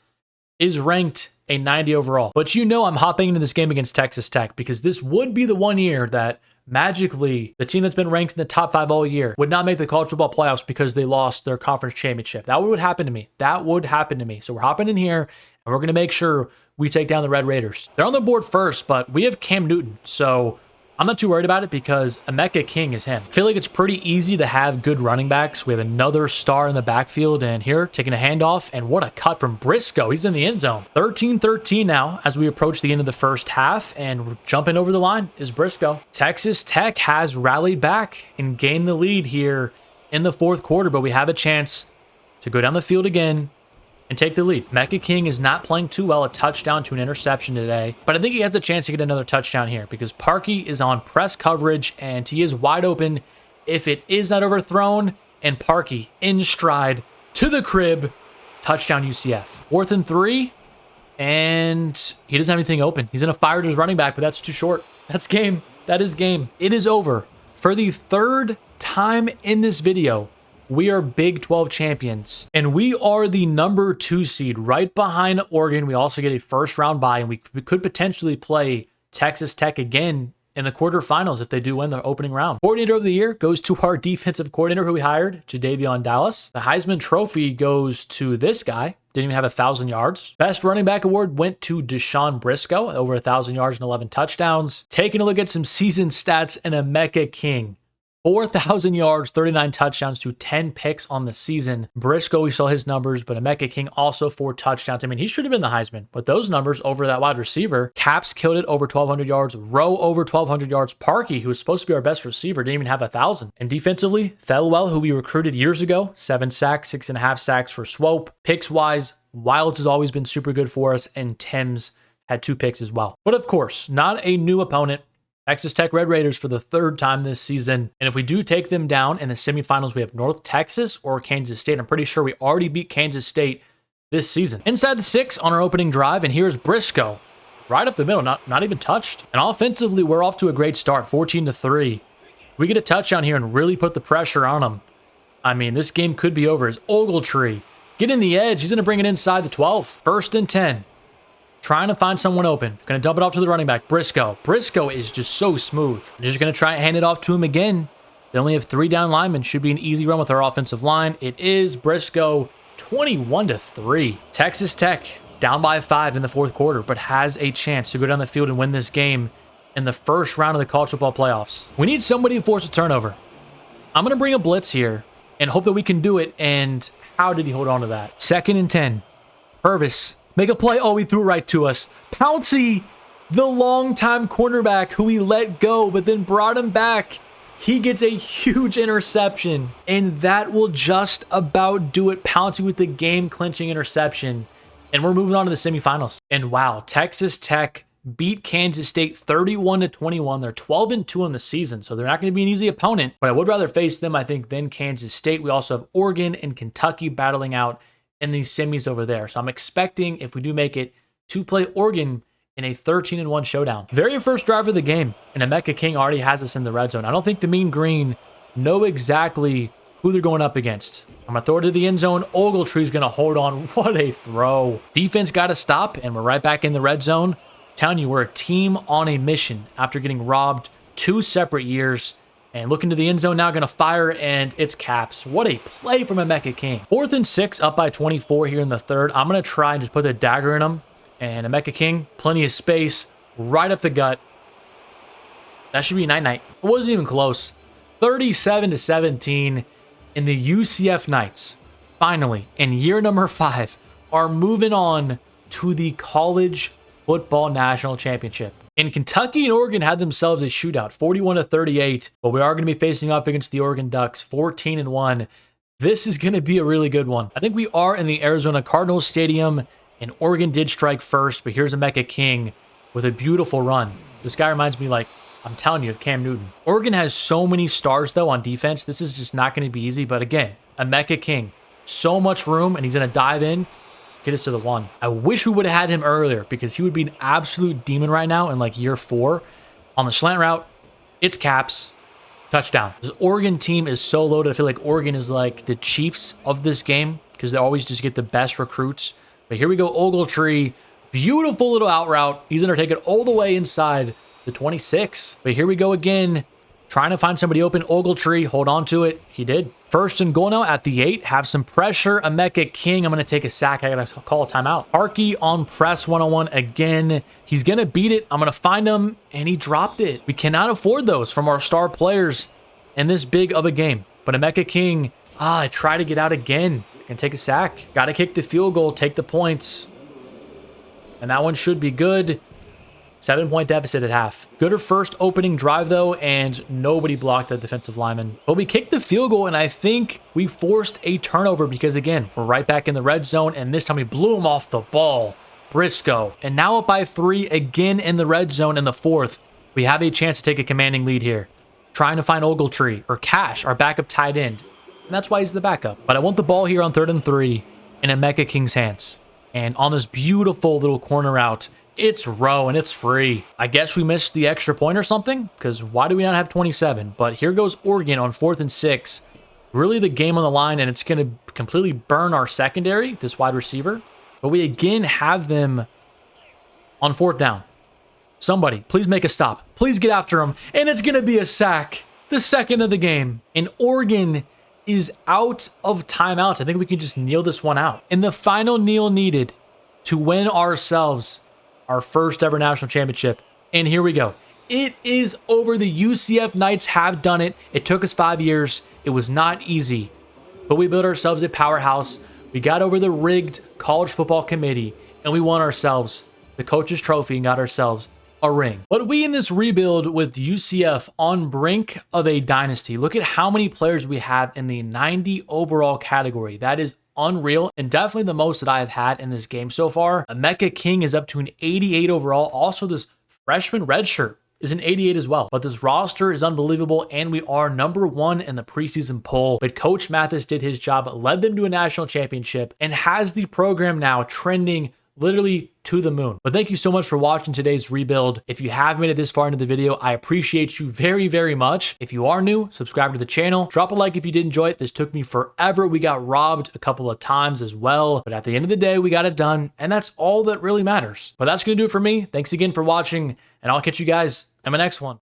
is ranked a 90 overall. But I'm hopping into this game against Texas Tech because this would be the one year that magically the team that's been ranked in the top 5 all year would not make the college football playoffs because they lost their conference championship. That would happen to me. That would happen to me. So we're hopping in here and we're going to make sure we take down the Red Raiders. They're on the board first, but we have Cam Newton. So I'm not too worried about it because Emeka King is him. I feel like it's pretty easy to have good running backs. We have another star in the backfield, and here, taking a handoff, and what a cut from Briscoe. He's in the end zone. 13-13 now as we approach the end of the first half, and jumping over the line is Briscoe. Texas Tech has rallied back and gained the lead here in the fourth quarter, but we have a chance to go down the field again and take the lead. Emeka King is not playing too well, a touchdown to an interception today, but I think he has a chance to get another touchdown here because Parkey is on press coverage and he is wide open if it is not overthrown, and Parkey in stride to the crib, touchdown UCF. 4th and 3, and he doesn't have anything open. He's in a fire to his running back, but that's too short. That's game. That is game. It is over. For the 3rd time in this video, we are Big 12 champions, and we are the number 2 seed right behind Oregon. We also get a first round bye, and we could potentially play Texas Tech again in the quarterfinals if they do win the opening round. Coordinator of the year goes to our defensive coordinator who we hired, Jadavion Dallas. The Heisman Trophy goes to this guy. Didn't even have 1,000 yards. Best running back award went to Deshaun Briscoe, over 1,000 yards and 11 touchdowns. Taking a look at some season stats, and Emeka King, 4,000 yards, 39 touchdowns to 10 picks on the season. Briscoe, we saw his numbers, but Emeka King also 4 touchdowns. I mean, he should have been the Heisman, but those numbers over that wide receiver. Caps killed it, over 1,200 yards. Rowe, over 1,200 yards. Parkey, who was supposed to be our best receiver, didn't even have 1,000. And defensively, Thelwell, who we recruited years ago, 7 sacks, 6.5 sacks for Swope. Picks-wise, Wilds has always been super good for us, and Timms had 2 picks as well. But of course, not a new opponent. Texas Tech Red Raiders for the 3rd time this season. And if we do take them down in the semifinals, we have North Texas or Kansas State. I'm pretty sure we already beat Kansas State this season. Inside the 6 on our opening drive, and here's Briscoe. Right up the middle, not even touched. And offensively, we're off to a great start, 14-3. We get a touchdown here and really put the pressure on them. I mean, this game could be over. As Ogletree getting the edge, he's going to bring it inside the 12. 1st and 10. Trying to find someone open. Going to dump it off to the running back, Briscoe. Briscoe is just so smooth. Just going to try and hand it off to him again. They only have 3 down linemen. Should be an easy run with our offensive line. It is. Briscoe, 21-3. Texas Tech down by 5 in the 4th quarter, but has a chance to go down the field and win this game in the first round of the college football playoffs. We need somebody to force a turnover. I'm going to bring a blitz here and hope that we can do it. And how did he hold on to that? 2nd and 10. Purvis. Make a play. Oh, he threw it right to us. Pouncey, the longtime cornerback who we let go, but then brought him back. He gets a huge interception, and that will just about do it. Pouncey with the game-clinching interception, and we're moving on to the semifinals. And wow, Texas Tech beat Kansas State 31-21. They're 12-2 on the season, so they're not going to be an easy opponent, but I would rather face them, I think, than Kansas State. We also have Oregon and Kentucky battling out in these semis over there. So I'm expecting, if we do make it, to play Oregon in a 13-1 showdown. Very first drive of the game, and Emeka King already has us in the red zone. I don't think the Mean Green know exactly who they're going up against. I'm going to throw it to the end zone. Ogletree's going to hold on. What a throw. Defense got to stop, and we're right back in the red zone. Telling you, we're a team on a mission after getting robbed 2 separate years. And looking to the end zone now, going to fire, and it's caps. What a play from Emeka King. 4th and 6, up by 24 here in the third. I'm going to try and just put the dagger in him. And Emeka King, plenty of space, right up the gut. That should be night-night. It wasn't even close. 37-17, and the UCF Knights, finally, in year number 5, are moving on to the college football national championship. And Kentucky and Oregon had themselves a shootout, 41-38, but we are going to be facing off against the Oregon Ducks, 14-1. This is going to be a really good one. I think we are in the Arizona Cardinals Stadium, and Oregon did strike first, but here's Emeka King with a beautiful run. This guy reminds me, like, I'm telling you, of Cam Newton. Oregon has so many stars, though, on defense. This is just not going to be easy, but again, Emeka King, so much room, and he's going to dive in, get us to the 1. I wish we would have had him earlier, because he would be an absolute demon right now in, like, year 4. On the slant route, it's caps. Touchdown. This Oregon team is so loaded. I feel like Oregon is like the Chiefs of this game, because they always just get the best recruits. But here we go, Ogletree. Beautiful little out route. He's going to take it all the way inside the 26. But here we go again. Trying to find somebody open. Ogletree, hold on to it. He did. 1st and goal now at the 8. Have some pressure. Emeka King, I'm going to take a sack. I got to call a timeout. Harkey on press 101 again. He's going to beat it. I'm going to find him, and he dropped it. We cannot afford those from our star players in this big of a game. But Emeka King, I try to get out again. And take a sack. Got to kick the field goal, take the points. And that one should be good. 7-point deficit at half. Gooder first opening drive, though, and nobody blocked the defensive lineman. But we kicked the field goal, and I think we forced a turnover because, again, we're right back in the red zone, and this time we blew him off the ball. Briscoe. And now up by 3, again in the red zone in the 4th. We have a chance to take a commanding lead here. Trying to find Ogletree, or Cash, our backup tight end. And that's why he's the backup. But I want the ball here on 3rd and 3 in Emeka King's hands. And on this beautiful little corner route, it's Rowe and it's free. I guess we missed the extra point or something, because why do we not have 27? But here goes Oregon on 4th and 6. Really the game on the line, and it's going to completely burn our secondary, this wide receiver. But we again have them on 4th down. Somebody, please make a stop. Please get after him. And it's going to be a sack. The 2nd of the game. And Oregon is out of timeouts. I think we can just kneel this one out. And the final kneel needed to win ourselves our first ever national championship. And here we go. It is over. The UCF Knights have done it. It took us 5 years. It was not easy, but we built ourselves a powerhouse. We got over the rigged college football committee, and we won ourselves the coach's trophy and got ourselves a ring. But we in this rebuild with UCF on brink of a dynasty. Look at how many players we have in the 90 overall category. That is unreal, and definitely the most that I have had in this game so far. Emeka King is up to an 88 overall. Also, this freshman redshirt is an 88 as well. But this roster is unbelievable, and we are number 1 in the preseason poll. But Coach Mathis did his job, led them to a national championship, and has the program now trending literally to the moon. But thank you so much for watching today's rebuild. If you have made it this far into the video, I appreciate you very, very much. If you are new, subscribe to the channel. Drop a like if you did enjoy it. This took me forever. We got robbed a couple of times as well. But at the end of the day, we got it done. And that's all that really matters. But that's going to do it for me. Thanks again for watching. And I'll catch you guys in my next one.